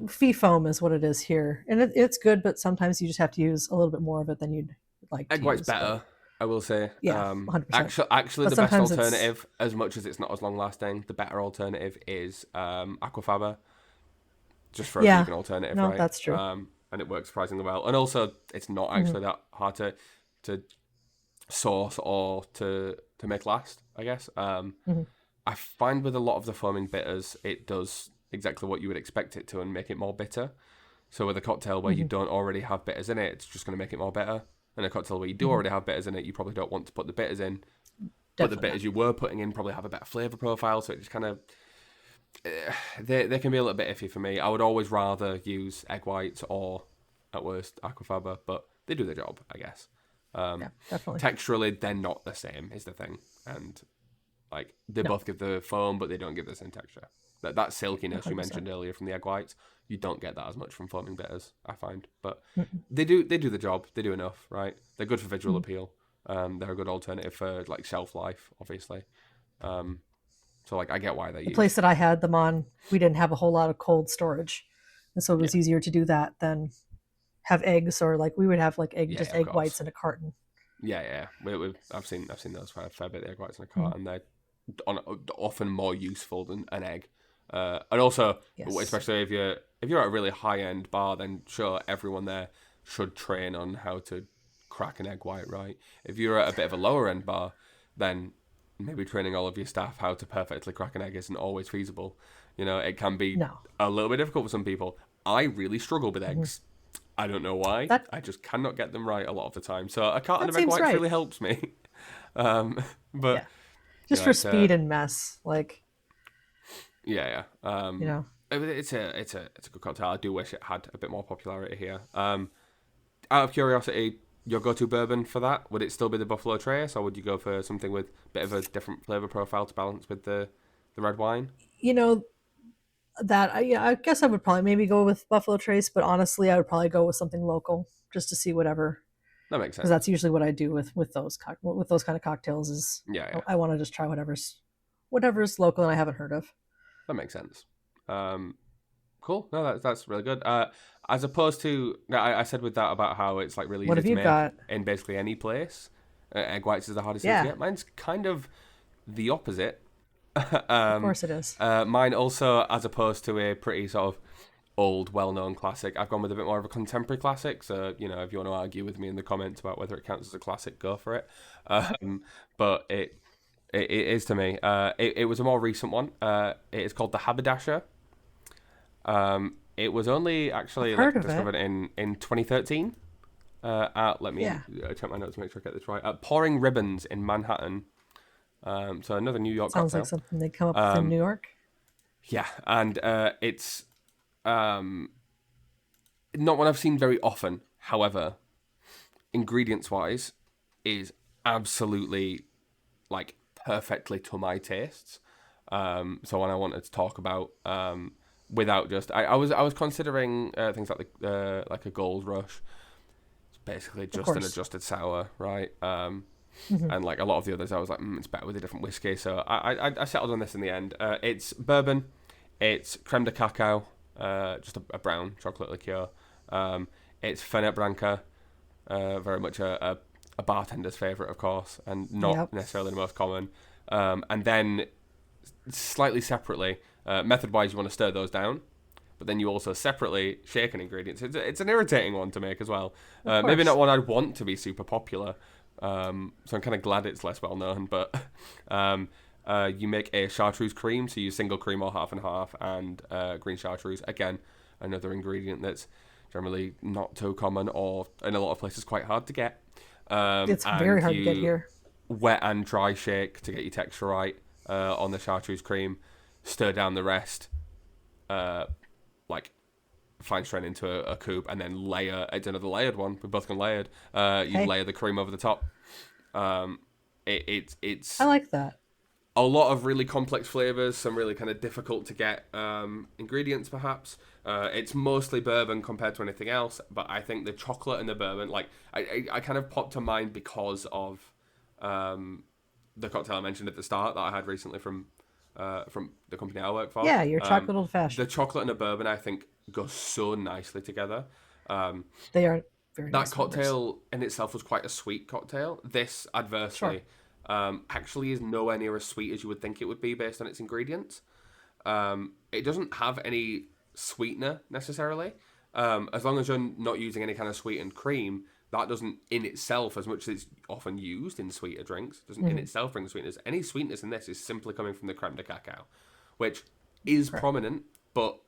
Fee foam is what it is here, and it's good, but sometimes you just have to use a little bit more of it than you'd like. Egg white's better, I will say. Yeah, 100%. Actually, the best alternative, as much as it's not as long-lasting, the better alternative is aquafaba, just for a vegan alternative, right? That's true. And it works surprisingly well, and also it's not actually that hard to source or to make last, I guess. I find with a lot of the foaming bitters, it does exactly what you would expect it to and make it more bitter. So with a cocktail where you don't already have bitters in it, it's just going to make it more bitter. And a cocktail where you do already have bitters in it, you probably don't want to put the bitters in. Definitely. But the bitters you were putting in probably have a better flavour profile, so it just kind of... They can be a little bit iffy for me. I would always rather use egg whites or, at worst, aquafaba, but they do their job, I guess. Definitely. Texturally, they're not the same, is the thing. And Like they No, both give the foam, but they don't give the same texture. That silkiness you 100%. mentioned earlier from the egg whites, you don't get that as much from foaming bitters, I find. But Mm-mm. they do the job. They do enough, right? They're good for visual Mhm. appeal. They're a good alternative for like shelf life, obviously. Um, so like I get why they're The place used. that I had them on, we didn't have a whole lot of cold storage, and so it Yeah, was easier to do that than have eggs, or like we would have like yeah, just of egg whites course. in a carton. Yeah. I've seen those for a fair bit. The egg whites in a Mm. cart, and they're often more useful than an egg. And also, Yes. especially if you're at a really high end bar, then sure, everyone there should train on how to crack an egg white right. If you're at a bit of a lower end bar, then maybe training all of your staff how to perfectly crack an egg isn't always feasible. You know, it can be No. a little bit difficult for some people. I really struggle with Mhm. eggs. I don't know why. That I just cannot get them right a lot of the time. So a carton that of egg seems whites right. really helps me. Um, but Yeah. Just for it's speed and mess, like, yeah. you know. It's a good cocktail. I do wish it had a bit more popularity here. Out of curiosity, your go-to bourbon for that, would it still be the Buffalo Trace, or would you go for something with a bit of a different flavor profile to balance with the red wine? You know that I guess I would probably maybe go with Buffalo Trace, but honestly, I would probably go with something local just to see whatever, That makes because that's sense. usually what I do with those kind of cocktails. Is Yeah. I want to just try whatever's local and I haven't heard of. That makes sense. Um, cool. No, that's really good. As opposed to, I said with that about how it's like really What easy have to you make got? in basically any place. Egg whites is the hardest thing to Yeah, get. Mine's kind of the opposite. of um, course it is. Mine also, as opposed to a pretty sort of old, well-known classic, I've gone with a bit more of a contemporary classic. So you know, if you want to argue with me in the comments about whether it counts as a classic, go for it. Um, but it is to me. It was a more recent one. It is called the Haberdasher. It was only I've actually heard like of it. discovered in 2013. Let me Yeah, check my notes to make sure I get this right. Pouring Ribbons in Manhattan. So another New York sounds like cocktail. something they come up with in Um, New York. yeah, and it's um, not one I've seen very often. However, ingredients wise, is absolutely like perfectly to my tastes. So when I wanted to talk about without just I was considering things like a Gold Rush. It's basically Of just an course. adjusted sour, right? Hmm. And like a lot of the others, I was like, it's better with a different whiskey. So I settled on this in the end. It's bourbon, it's creme de cacao, just a brown chocolate liqueur. It's Fernet Branca, very much a bartender's favorite, of course, and not Yep. necessarily the most common. And then slightly separately, method-wise, you want to stir those down, but then you also separately shake an ingredient. So it's an irritating one to make as well. Of Maybe not course. one I'd want to be super popular. So I'm kind of glad it's less well known. But you make a Chartreuse+Cream, so you single cream or half and half, and green Chartreuse. Again, another ingredient that's generally not too common or in a lot of places quite hard to get. It's very And hard to get you here. wet and dry shake to get your texture right on the Chartreuse+Cream. Stir down the rest, like fine strain into a coupe, and then layer. It's another layered one. We've both gone layered. You Hey, layer the cream over the top. It's I like that. a lot of really complex flavors, some really kind of difficult to get ingredients, perhaps. It's mostly bourbon compared to anything else, but I think the chocolate and the bourbon, like I kind of popped to mind because of the cocktail I mentioned at the start that I had recently from the company I work for. Yeah, your chocolate old The fashioned. chocolate and the bourbon, I think, go so nicely together. Um, They are very that nice blenders. cocktail in itself was quite a sweet cocktail. This, Sure. adversely, actually is nowhere near as sweet as you would think it would be based on its ingredients. It doesn't have any sweetener necessarily. As long as you're not using any kind of sweetened cream, that doesn't in itself, as much as it's often used in sweeter drinks, doesn't in Hmm. itself bring sweetness. Any sweetness in this is simply coming from the creme de cacao, which is Correct. prominent, but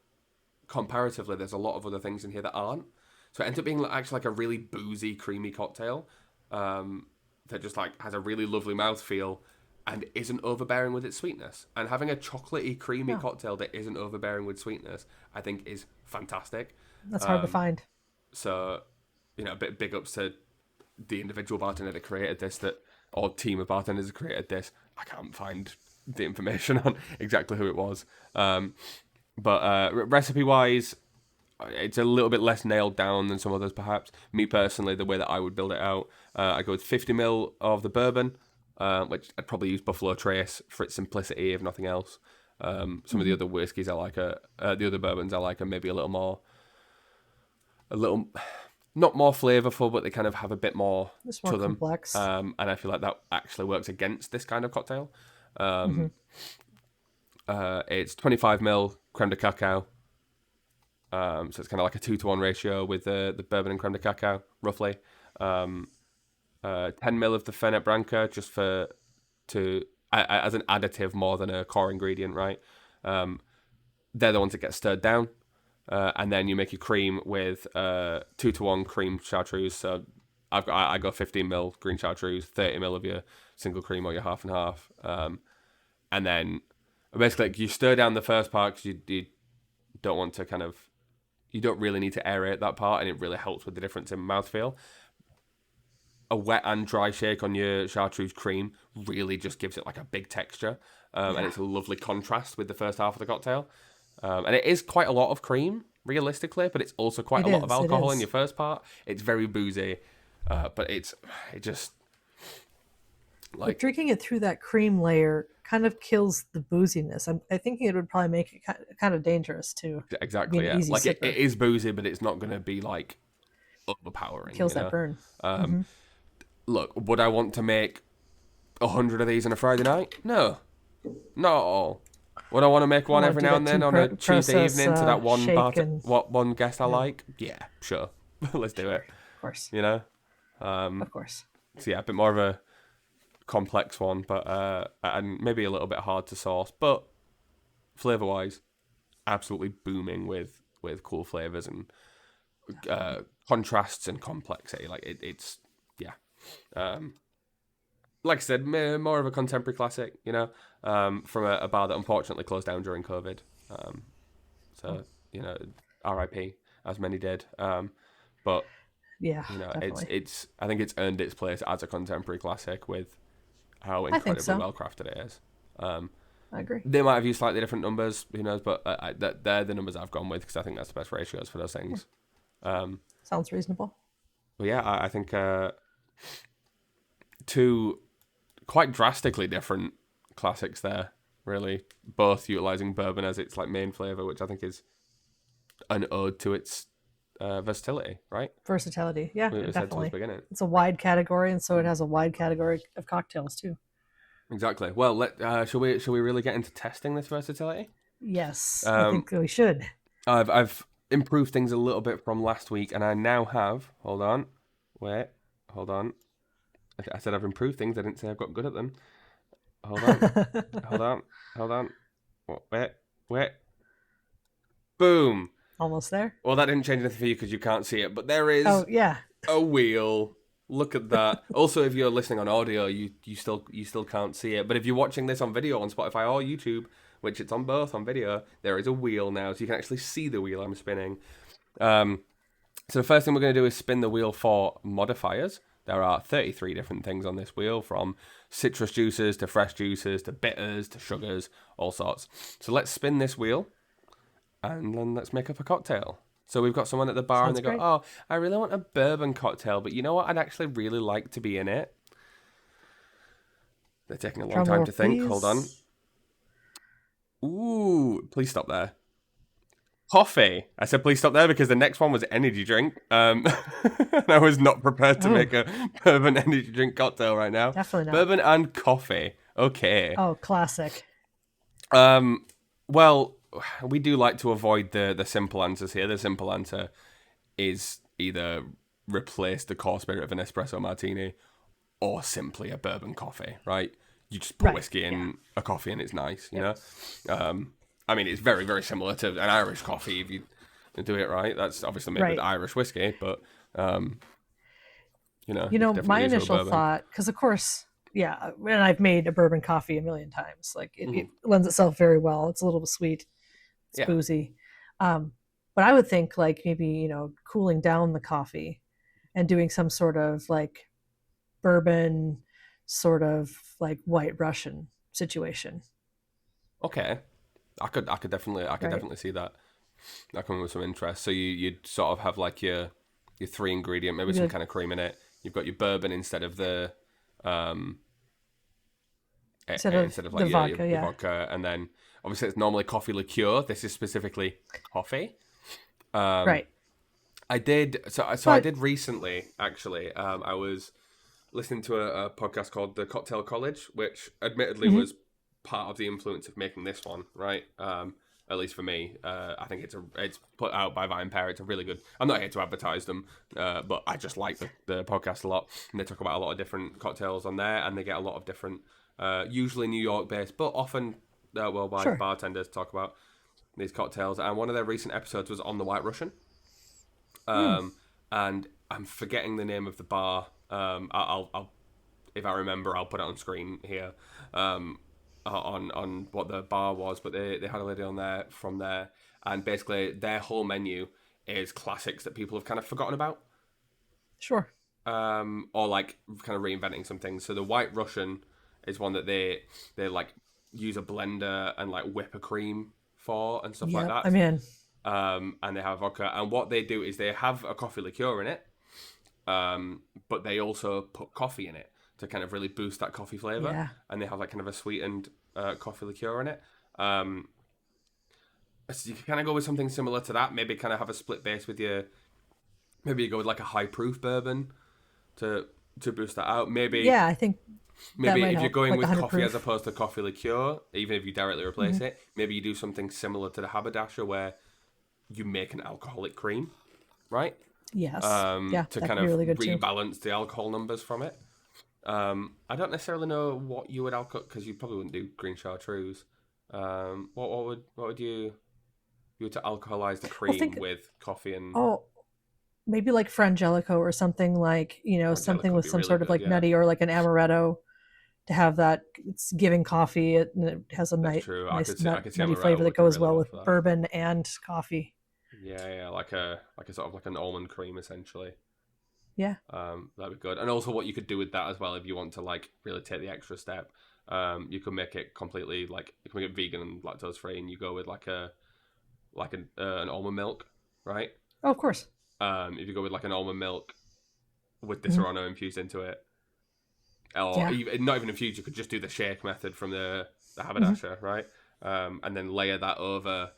comparatively, there's a lot of other things in here that aren't. So it ends up being actually like a really boozy, creamy cocktail that just like has a really lovely mouthfeel and isn't overbearing with its sweetness. And having a chocolatey, creamy Yeah, cocktail that isn't overbearing with sweetness, I think is fantastic. that's hard to find. So, you know, a bit big ups to the individual bartender that created this, that or team of bartenders that created this. I can't find the information on exactly who it was. But recipe wise, it's a little bit less nailed down than some others, perhaps. Me personally, the way that I would build it out, I go with 50 ml of the bourbon, which I'd probably use Buffalo Trace for its simplicity, if nothing else. Some of the other whiskies I like, the other bourbons I like are maybe a little, not more flavorful, but they kind of have a bit more It's more to them. complex. And I feel like that actually works against this kind of cocktail. It's 25 ml Creme De Cacao. So it's kind of like a 2-to-1 ratio with the bourbon and Creme De Cacao, roughly. 10 ml of the Fernet Branca, just as an additive more than a core ingredient, right? They're the ones that get stirred down. And then you make your cream with 2-to-1 cream chartreuse. So I go 15 ml green chartreuse, 30 ml of your single cream or your half and half. And then basically you stir down the first part because you don't want to you don't really need to aerate that part, and it really helps with the difference in mouthfeel. A wet and dry shake on your chartreuse cream really just gives it like a big texture, and it's a lovely contrast with the first half of the cocktail. And it is quite a lot of cream, realistically, but it's also quite a lot of alcohol in your first part. It's very boozy, but it just like drinking it through that cream layer kind of kills the booziness. I think it would probably make it kind of dangerous too. Exactly, yeah. Like it is boozy, but it's not going to be like overpowering. It kills that burn. Look, would I want to make 100 of these on a Friday night? No, not at all. Would I want to make one every now and then on a Tuesday evening to that one guest I like? Yeah, sure. Let's do it. Of course. You know? Of course. So yeah, a bit more of a complex one, but and maybe a little bit hard to source, but flavor-wise, absolutely booming with cool flavors and contrasts and complexity. Like it's like I said, more of a contemporary classic, you know, from a bar that unfortunately closed down during COVID. So you know, R.I.P. as many did. But yeah, you know, definitely. it's I think it's earned its place as a contemporary classic with how incredibly well crafted it is. I agree. They might have used slightly different numbers, who knows? But they're the numbers I've gone with because I think that's the best ratios for those things. Sounds reasonable. But yeah, I think two quite drastically different classics there, really, both utilizing bourbon as its like main flavor, which I think is an ode to its versatility, right? Versatility, yeah, definitely. Beginning. It's a wide category, and so it has a wide category of cocktails too. Exactly. Well, shall we really get into testing this versatility? Yes, I think we should. I've improved things a little bit from last week, and I now have. Hold on. I said I've improved things. I didn't say I've got good at them. Hold on. Wait. Boom. Almost there. Well, that didn't change anything for you because you can't see it, but there is a wheel. Look at that. Also, if you're listening on audio, you still can't see it. But if you're watching this on video on Spotify or YouTube, which it's on both on video, there is a wheel now, so you can actually see the wheel I'm spinning. So the first thing we're going to do is spin the wheel for modifiers. There are 33 different things on this wheel, from citrus juices to fresh juices to bitters to sugars, all sorts. So let's spin this wheel, and then let's make up a cocktail. So we've got someone at the bar and they go, oh, I really want a bourbon cocktail, but you know what? I'd actually really like to be in it. They're taking a long time to think. Hold on. Ooh, please stop there. Coffee. I said please stop there because the next one was energy drink. And I was not prepared to make a bourbon energy drink cocktail right now. Definitely not. Bourbon and coffee. Okay. Oh, classic. Well, we do like to avoid the simple answers here. The simple answer is either replace the core spirit of an espresso martini or simply a bourbon coffee, right? You just put whiskey in a coffee and it's nice, you know? I mean, it's very, very similar to an Irish coffee if you do it right. That's obviously made with Irish whiskey, but, you know, my initial thought, because of course, and I've made a bourbon coffee a million times. Like, it lends itself very well. It's a little bit sweet. It's boozy. But I would think, like, maybe, cooling down the coffee and doing some sort of, like, bourbon sort of, like, White Russian situation. Okay, I could Right. definitely see that. That coming with some interest. So you'd sort of have like your three ingredient, maybe some Good. kind of cream in it. You've got your bourbon um Instead of instead of like the vodka, your yeah. vodka, and then obviously it's normally coffee liqueur. This is specifically coffee. Um, Right. I But did recently actually. I was listening to a podcast called The Cocktail College, which admittedly mhm, was part of the influence of making this one, right? At least for me, I think it's put out by VinePair. It's a really good. I'm not here to advertise them, but I just like the podcast a lot, and they talk about a lot of different cocktails on there, and they get a lot of different, usually New York based, but often worldwide sure. bartenders talk about these cocktails. And one of their recent episodes was on the White Russian, Mm, and I'm forgetting the name of the bar. I'll if I remember, I'll put it on screen here. On what the bar was, but they had a lady on there from there, and basically their whole menu is classics that people have kind of forgotten about, sure. or like kind of reinventing some things. So the White Russian is one that they like use a blender and like whip a cream for and stuff like Yep. that. I'm in. And they have vodka, and what they do is they have a coffee liqueur in it, but they also put coffee in it to kind of really boost that coffee flavor, Yeah. and they have like kind of a sweetened coffee liqueur in it. So you can kind of go with something similar to that. Maybe kind of have a split base with your. Maybe you go with like a high proof bourbon to boost that out. Yeah, I think that Maybe might if you're help. going Like with 100 coffee as proof. opposed to coffee liqueur, even if you directly replace Hmm. it, maybe you do something similar to the Haberdasher where you make an alcoholic cream, right? Yes. Yeah, To that kind could be of really good too. rebalance the alcohol numbers from it. I don't necessarily know what you would alcohol because you probably wouldn't do green chartreuse. What would you were to alcoholize the Well, cream think, with coffee and oh, maybe like Frangelico or something like, something Angelica would with be some really sort of good. like Yeah, nutty or like an amaretto to have that. It's giving coffee. And it has a that's true. nice I could see nutty amaretto flavor that working goes really well well with for that. bourbon and coffee. Yeah, like a sort of like an almond cream essentially. Yeah. That'd be good. And also, what you could do with that as well, if you want to like really take the extra step, you could make it completely like you can make it vegan and lactose free, and you go with an almond milk, right? Oh, of course. If you go with like an almond milk with the Mhm. serrano infused into it, or Yeah. even, not even infused, you could just do the shake method from the Hmm. haberdasher, right? And then layer that over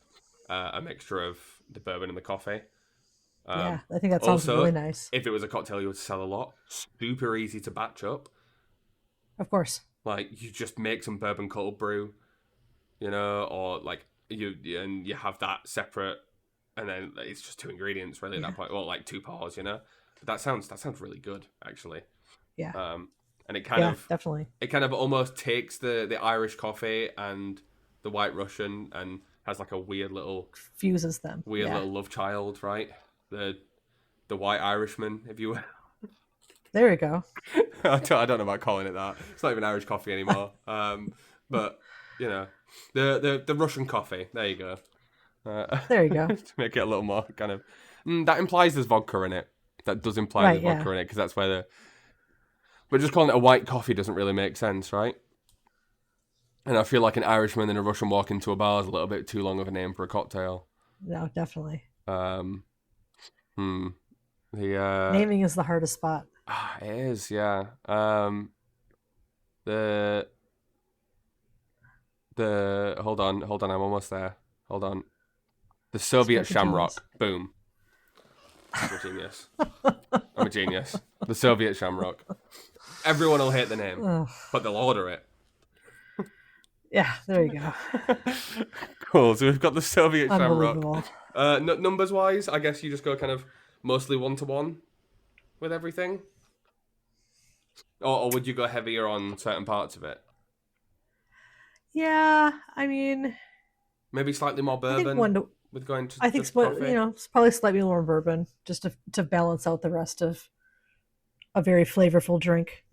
a mixture of the bourbon and the coffee. Yeah. Um, I think that sounds Also, really nice. if it was a cocktail you would sell a lot, super easy to batch up. Of course. Like you just make some bourbon cold brew, or like and you have that separate, and then it's just two ingredients really at Yeah. that point, or like two pours. But that sounds really good actually. Yeah. And Yeah. Definitely. it kind of almost takes the Irish coffee and the White Russian and has like a Fuses them. weird Yeah. little love child, right? The the White Irishman, if you will. There we go. I don't know about calling it that. It's not even Irish coffee anymore. But the Russian coffee. There you go. There you go. To make it a little more kind of that implies there's vodka in it. That does imply there's Right. Yeah. vodka in it because that's where the. But just calling it a white coffee doesn't really make sense, right? And I feel like an Irishman and a Russian walk into a bar is a little bit too long of a name for a cocktail. No, definitely. Um, hmm. The Naming is the hardest spot. it is, yeah. The hold on, I'm almost there. Hold on. The Soviet Strike a genius. Shamrock. Boom. I'm a genius. I'm a genius. The Soviet Shamrock. Everyone will hate the name, Oh, but they'll order it. yeah, there you go. Cool. So we've got the Soviet Shamrock. Unbelievable. Numbers wise, I guess you just go kind of mostly 1-to-1 with everything, or would you go heavier on certain parts of it? Yeah, I mean, Maybe slightly more I think bourbon with going to I think just coffee. it's probably slightly more bourbon just to balance out the rest of a very flavorful drink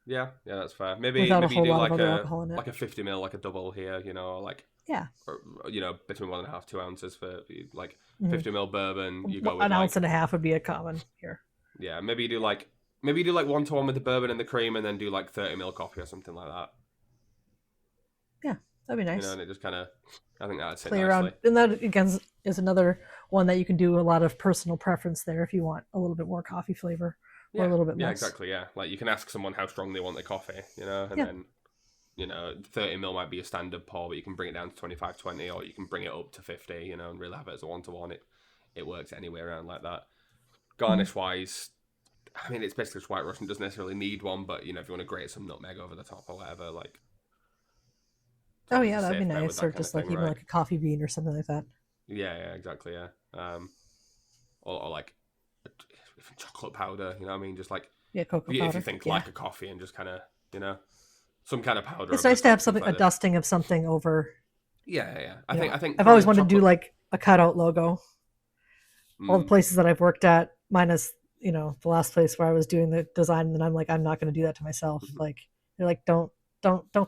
Yeah, that's fair. Maybe without a you whole do lot of other alcohol in it. like a 50 ml, like a double here, like Yeah. between 1.5 2 ounces for like Mhm. 50 ml bourbon. You go with An ounce like and a half would be a common here. yeah, maybe you do like 1-to-1 with the bourbon and the cream, and then do like 30 ml coffee or something like that. Yeah. That'd be you know, nice. and it just kind of, I think that'd sit Play around, nicely. and that again is another one that you can do a lot of personal preference there if you want a little bit more coffee flavor or a Yeah, little bit yeah, less. exactly, yeah. Like, you can ask someone how strong they want their coffee, you know, and Yeah. then, 30 ml might be a standard pour, but you can bring it down to 25, 20, or you can bring it up to 50, you know, and really have it as a one-to-one. It works anywhere around like that. Mm-hmm. Garnish-wise, I mean, it's basically just White Russian. Doesn't necessarily need one, but, if you want to grate some nutmeg over the top or whatever, like, it's Oh always yeah, a that'd be safe bet with nice. that Or kind of just like thing, even right? like a coffee bean or something like that. Yeah, yeah, exactly, yeah. Or like chocolate powder, you know what I mean? Just like, Yeah, cocoa if you powder. think Yeah, like a coffee and just kind of, some kind of powder it's over the nice to have top, things something, like a this. dusting of something over. Yeah, yeah. You know, I think I've always probably wanted to do chocolate. like a cutout logo. All the Mm, places that I've worked at, minus the last place where I was doing the design, and I'm like, I'm not going to do that to myself. mhm, Like they're like, don't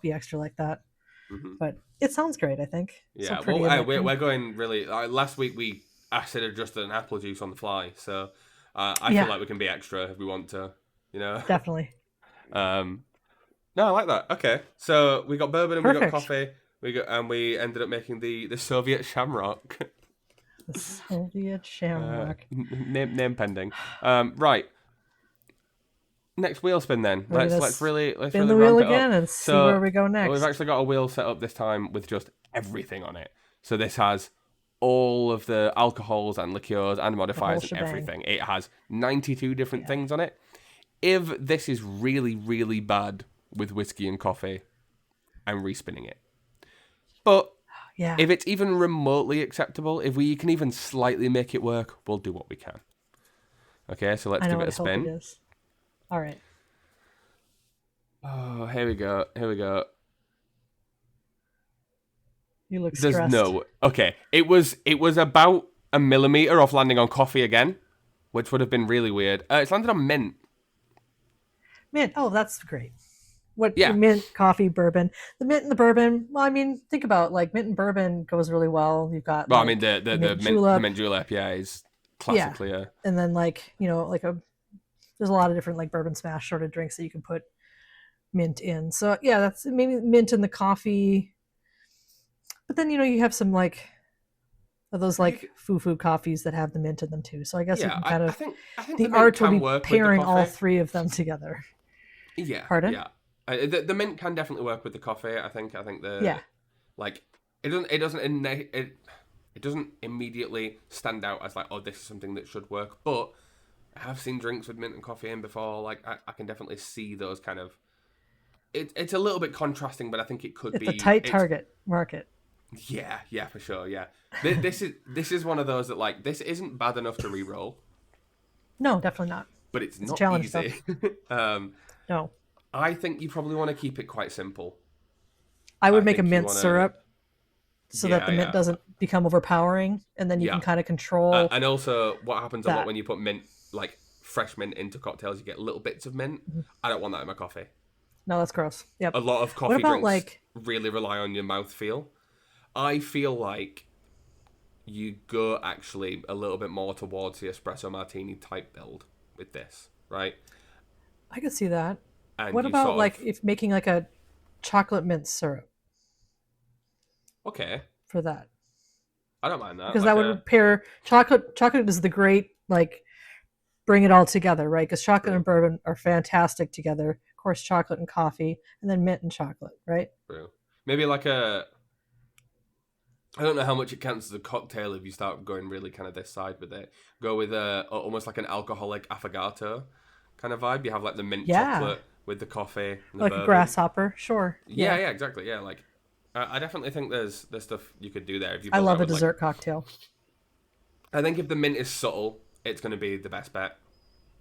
be extra like that. mhm. But it sounds great. I think so Yeah. pretty Well, in that we're cream. going really. Last week we acid adjusted an apple juice on the fly, so I feel Yeah, like we can be extra if we want to. You know. definitely um. No, I like that. Okay, so we got bourbon and we got perfect. coffee. We ended up making the Soviet Shamrock. The Soviet Shamrock. Name pending. Right. Next wheel spin then. We're gonna Let's spin really the wheel ramp it up. again and see where So we go we've next. actually got a wheel set up this time with just everything on it. So this has all of the alcohols and liqueurs and The whole modifiers and shebang. everything. It has 92 different Yeah. things on it. If this is really, really bad with whiskey and coffee, I'm respinning it. But Yeah. if it's even remotely acceptable, if we can even slightly make it work, we'll do what we can. Okay, so let's I know give it what a I hope it spin. is. All right. Oh, here we go. Here we go. You look There's stressed. no. Okay, it was about a millimeter off landing on coffee again, which would have been really weird. It's landed on mint. Mint. Oh, that's great. What Yeah. mint, coffee, bourbon. The mint and the bourbon. Well, I mean, think about like mint and bourbon goes really well. You've got Well, I mean like the the the mint mint the julep. mint julep, yeah, is Yeah. classically a And then like, like there's a lot of different like bourbon smash sort of drinks that you can put mint in. So yeah, that's maybe mint in the coffee. But then you have some like those like foo coffees that have the mint in them too. So I guess you yeah. can I, kind I of think I think the the mint art will can be work with the pairing all coffee. three of them together. Yeah, Pardon? yeah. The mint can definitely work with the coffee. I think Yeah. like it doesn't immediately stand out as like, oh, this is something that should work. But I have seen drinks with mint and coffee in before. Like I can definitely see those kind of. It's a little bit contrasting, but I think it could It's a be. tight It's target market. yeah, for sure. Yeah, this is one of those that like this isn't bad enough to re-roll, No, definitely not. but it's It's a not challenge though. easy. um, No. I think you probably want to keep it quite simple. I I would make a think you mint want to. syrup so that Yeah, the mint yeah, doesn't become overpowering, and then you yeah. can kind of control And also, what happens a lot that. when you put mint, like fresh mint, into cocktails, you get little bits of mint. Mhm. I don't want that in my coffee. No, that's gross. Yep. A lot of What coffee about drinks like really rely on your mouthfeel. I feel like you go actually a little bit more towards the espresso martini type build with this, right? I could see that. And What you about sort like of if making like a chocolate mint syrup okay, for that? I don't mind that. Because Like that a would pair chocolate. Chocolate is the great like bring it all together, right? Because chocolate and brew, bourbon are fantastic together. Of course, chocolate and coffee, and then mint and chocolate, right? brew. Maybe like a. I don't know how much it counts as a cocktail if you start going really kind of this side with it. Go with almost like an alcoholic affogato kind of vibe. You have like the mint Yeah, chocolate with the coffee and the like a bourbon. grasshopper. Sure. Yeah, Yeah, yeah, exactly. Yeah, like I definitely think there's stuff you could do there if you I build that love a with like. dessert cocktail. I think if the mint is subtle, it's going to be the best bet,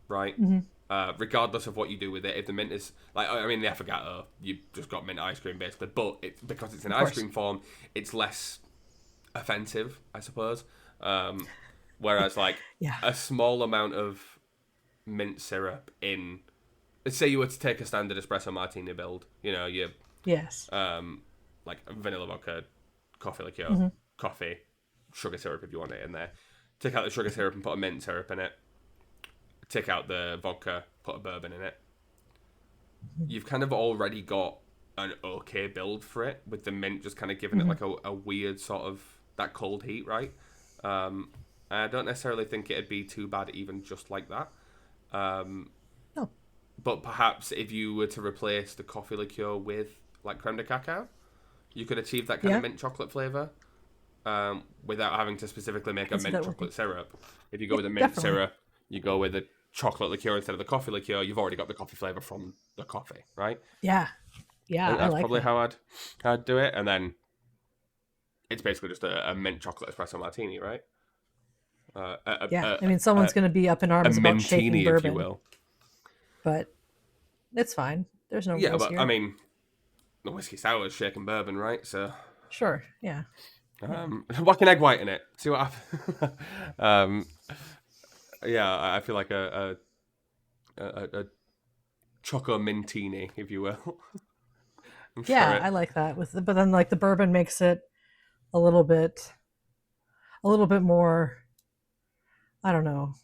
right? Hmm. Regardless of what you do with it, if the mint is like, I mean, the affogato, you just got mint ice cream basically, but because it's in Of ice course. cream form, it's less offensive, I suppose. Whereas like Yeah. a small amount of mint syrup in, let's say you were to take a standard espresso martini build, you Yes. like vanilla vodka, coffee liqueur, Hmm. coffee, sugar syrup if you want it in there. Take out the sugar syrup and put a mint syrup in it. Take out the vodka, put a bourbon in it. You've kind of already got an okay build for it, with the mint just kind of giving it like a weird sort of that cold heat, right? I don't necessarily think it'd be too bad even just like that. No. But perhaps if you were to replace the coffee liqueur with like creme de cacao, you could achieve that kind of mint chocolate flavor without having to specifically make a mint chocolate syrup. If you go with a mint syrup, you go with a chocolate liqueur instead of the coffee liqueur, you've already got the coffee flavor from the coffee, right? Yeah. Yeah, I that's like probably that. how I'd do it. And then it's basically just a mint chocolate espresso martini, right? I mean, someone's going to be up in arms about shaking bourbon, if you will. But it's fine. There's no rules here. I mean, the whiskey sour is shaken bourbon, right? So sure, yeah. Whack an egg white in it. See what happens. I feel like a choco mintini, if you will. I like that. But then like the bourbon makes it a little bit more, I don't know,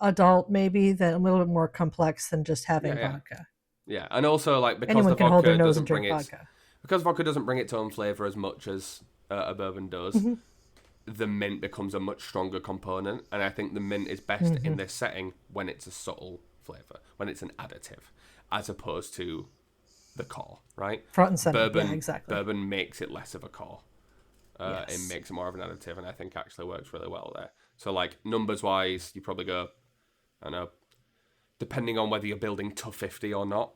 adult maybe, than a little bit more complex than just having vodka. Yeah, and also like because anyone the can hold their vodka nose doesn't and drink bring its vodka. because vodka doesn't bring its own flavor as much as a bourbon does. The mint becomes a much stronger component, and I think the mint is best in this setting when it's a subtle flavor, when it's an additive, as opposed to the core, right? Front and center, bourbon, exactly. Bourbon makes it less of a core. It makes it more of an additive, and I think actually works really well there. So, like, numbers-wise, you probably go, I don't know, depending on whether you're building to 50 or not,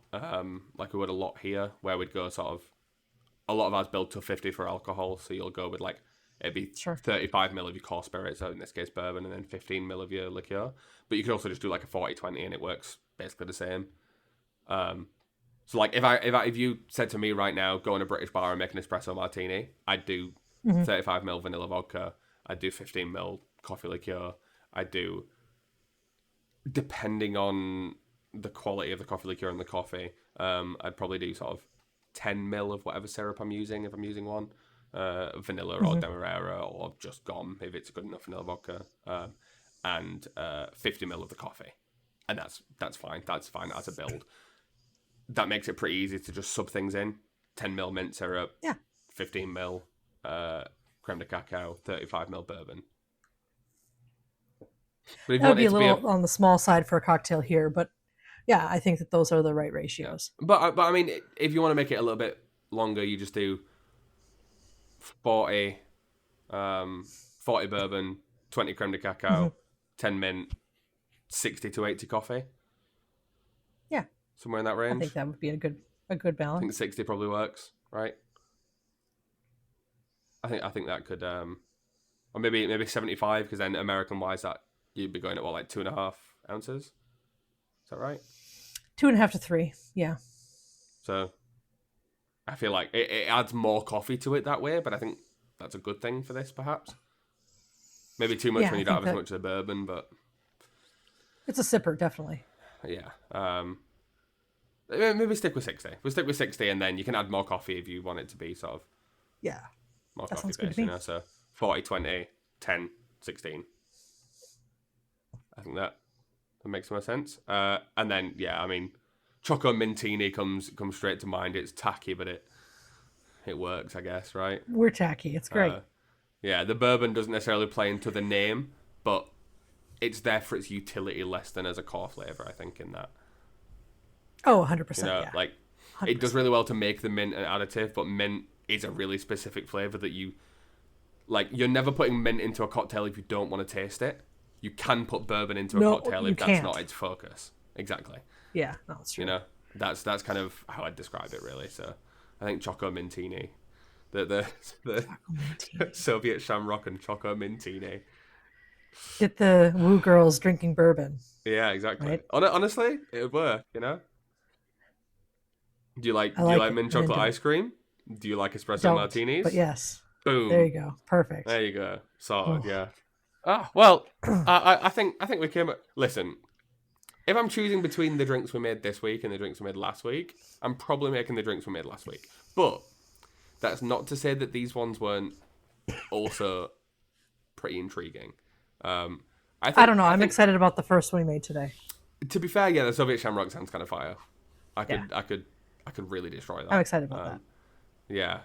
like we would a lot here, where we'd go sort of, a lot of ours build to 50 for alcohol, so you'll go with, like, it'd be 35 ml of your core spirit, so in this case bourbon, and then 15 ml of your liqueur. But you could also just do like a 40-20, and it works basically the same. So like if you said to me right now, go in a British bar and make an espresso martini, I'd do 35 ml vanilla vodka, I'd do 15 ml coffee liqueur, I'd do, depending on the quality of the coffee liqueur and the coffee, I'd probably do sort of 10 ml of whatever syrup I'm using, if I'm using one. Vanilla or demerara or just gone if it's good enough vanilla vodka, and 50 ml of the coffee, and that's fine as a build. That makes it pretty easy to just sub things in. 10 ml mint syrup, 15 ml creme de cacao, 35 ml bourbon. That would be a little on the small side for a cocktail here, but yeah, I think that those are the right ratios. But I mean, if you want to make it a little bit longer, you just do 40 bourbon, 20 creme de cacao, 10 mint, 60 to 80 coffee. Yeah. Somewhere in that range. I think that would be a good balance. I think 60 probably works, right? I think that could, or maybe 75, because then American wise that you'd be going at what, like 2.5 ounces? Is that right? 2.5 to 3, yeah. So I feel like it adds more coffee to it that way, but I think that's a good thing for this, perhaps. Maybe too much when you don't have as much of the bourbon, but it's a sipper, definitely. Yeah. Maybe stick with 60. We'll stick with 60, and then you can add more coffee if you want it to be sort of more coffee based, you know. So 40, 20, 10, 16. I think that makes more sense. And then I mean, Choco Mintini comes straight to mind. It's tacky, but it works, I guess, right? We're tacky. It's great. The bourbon doesn't necessarily play into the name, but it's there for its utility less than as a core flavor, I think, in that. Oh, 100%. You know, like 100%. It does really well to make the mint an additive, but mint is a really specific flavor that you're never putting mint into a cocktail if you don't want to taste it. You can put bourbon into a cocktail if that's not its focus. Exactly. Yeah, that's true. You know, that's kind of how I'd describe it, really. So I think Choco Mintini, the Soviet Shamrock and Choco Mintini. Get the woo girls drinking bourbon. Yeah, exactly. Right? Honestly, it would work, you know? Do you like mint chocolate ice cream? Do you like espresso martinis? But yes. Boom. There you go. Perfect. There you go. Sorted, yeah. Well, I think we came at... Listen, if I'm choosing between the drinks we made this week and the drinks we made last week, I'm probably making the drinks we made last week. But that's not to say that these ones weren't also pretty intriguing. I don't know. I'm excited about the first one we made today. To be fair, the Soviet Shamrock sounds kind of fire. I I could really destroy that. I'm excited about that. Yeah.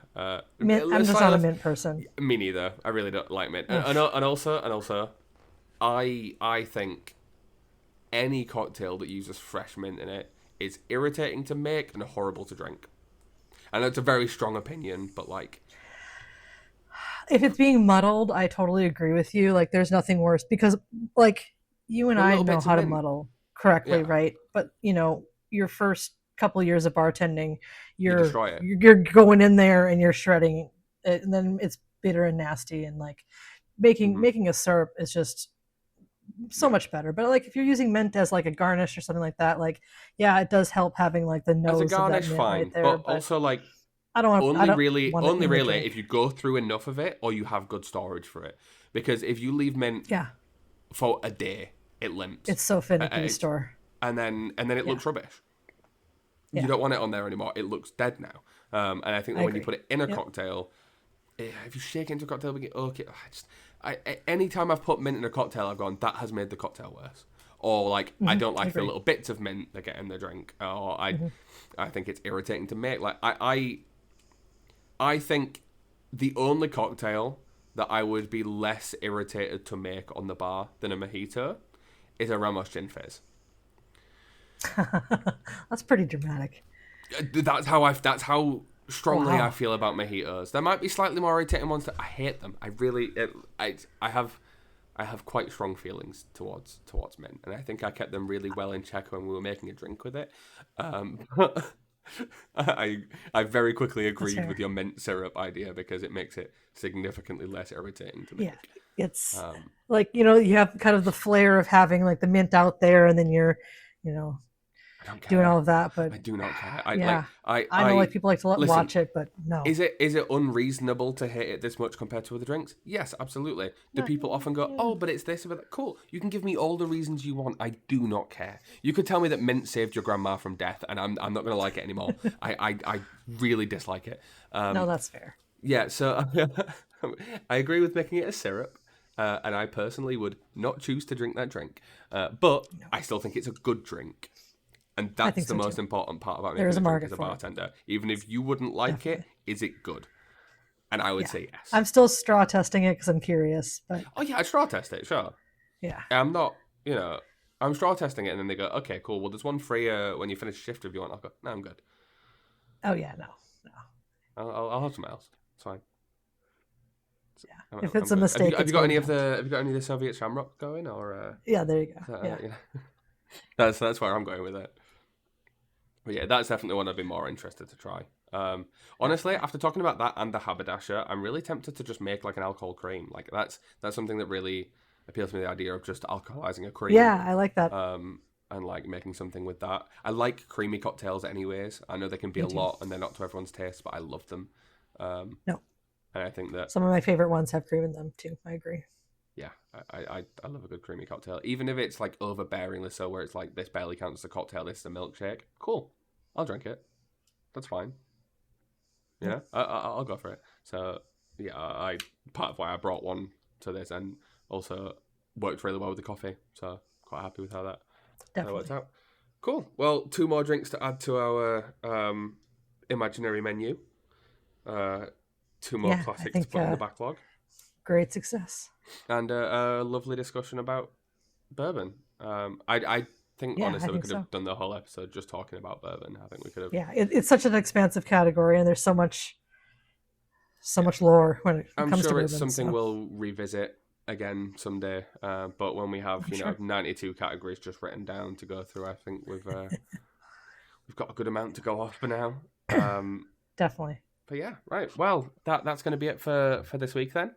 Mint, I'm just not a mint person. Me neither. I really don't like mint. And also, I think any cocktail that uses fresh mint in it is irritating to make and horrible to drink. And that's a very strong opinion, but like, if it's being muddled, I totally agree with you. Like, there's nothing worse because, like, you and I know how to muddle correctly, right? But your first couple years of bartending, you're going in there and you're shredding it, and then it's bitter and nasty, and like making a syrup is just so much better. But like if you're using mint as like a garnish or something like that, like it does help having like the nose as a garnish, of that mint fine, right there. But also like I don't want only really if you go through enough of it or you have good storage for it. Because if you leave mint for a day, it limps. It's so finicky to store. And then it looks rubbish. You don't want it on there anymore. It looks dead now. And I think that when you put it in a cocktail, if you shake it into a cocktail, anytime I've put mint in a cocktail, I've gone, that has made the cocktail worse. Or like, I don't like the little bits of mint that get in the drink. Or I think it's irritating to make. Like, I think the only cocktail that I would be less irritated to make on the bar than a mojito is a Ramos Gin Fizz. That's pretty dramatic. That's how strongly I feel about mojitos. There might be slightly more irritating ones that I hate them. I have quite strong feelings towards mint, and I think I kept them really well in check when we were making a drink with it. I very quickly agreed with your mint syrup idea because it makes it significantly less irritating to me. Yeah, it's like you have kind of the flair of having like the mint out there, and then you're doing all of that, but I do not care. I know like people like to watch it, but no. Is it unreasonable to hate it this much compared to other drinks? Yes, absolutely. Do people often go, oh, but it's this, but that? Cool. You can give me all the reasons you want. I do not care. You could tell me that mint saved your grandma from death, and I'm not going to like it anymore. I really dislike it. No, that's fair. Yeah, so I agree with making it a syrup. And I personally would not choose to drink that drink. But I still think it's a good drink. And that's the most important part about making a drink as a bartender. Even if you wouldn't like it, is it good? And I would say yes. I'm still straw testing it because I'm curious. But oh, yeah, I'd straw test it, sure. Yeah. I'm not, I'm straw testing it and then they go, okay, cool. Well, there's one free when you finish shift if you want. I'll go, no, I'm good. Oh, yeah, no. I'll have something else. It's fine. Yeah. If it's a mistake, have you got any of the Soviet Shamrock going or? Yeah, there you go. That's where I'm going with it. But yeah, that's definitely one I'd be more interested to try. Honestly, after talking about that and the Haberdasher, I'm really tempted to just make like an alcohol cream. Like that's something that really appeals to me, the idea of just alcoholizing a cream. Yeah, I like that. And like making something with that. I like creamy cocktails anyways. I know they can be a lot and they're not to everyone's taste, but I love them. No. And I think that some of my favorite ones have cream in them too. I agree. Yeah, I love a good creamy cocktail. Even if it's like overbearingly so, where it's like this barely counts as a cocktail, this is a milkshake. Cool, I'll drink it. That's fine. Yeah, I'll go for it. So yeah, part of why I brought one to this, and also worked really well with the coffee. So quite happy with how that worked out. Cool. Well, 2 more drinks to add to our imaginary menu. 2 more classics to put in the backlog. Great success. And a lovely discussion about bourbon. I think honestly we could have done the whole episode just talking about bourbon. I think we could have. Yeah, it's such an expansive category, and there's so much lore when it comes to bourbon. I'm sure it's something we'll revisit again someday. But when we have 92 categories just written down to go through, I think we've got a good amount to go off for now. Definitely. But yeah, right. Well, that's going to be it for this week then.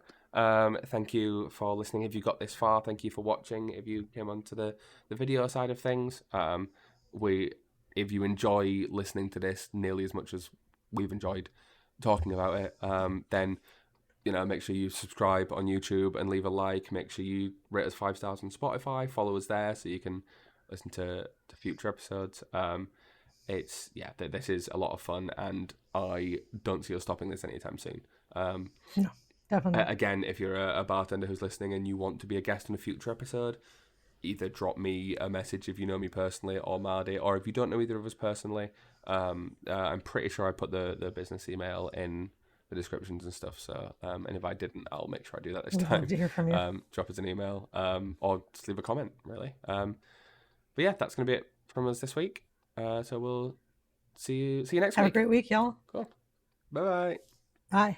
Thank you for listening. If you got this far, thank you for watching. If you came on to the video side of things, if you enjoy listening to this nearly as much as we've enjoyed talking about it, then make sure you subscribe on YouTube and leave a like. Make sure you rate us 5 stars on Spotify. Follow us there so you can listen to future episodes. This is a lot of fun, and I don't see us stopping this anytime soon. No. Definitely. Again, if you're a bartender who's listening and you want to be a guest in a future episode, either drop me a message if you know me personally or Mardy, or if you don't know either of us personally, I'm pretty sure I put the business email in the descriptions and stuff. So, and if I didn't, I'll make sure I do that this We'd time. love to hear from you. Drop us an email, or just leave a comment, really. But yeah, that's gonna be it from us this week. So we'll see you next week. Have a great week, y'all. Cool. Bye-bye. Bye.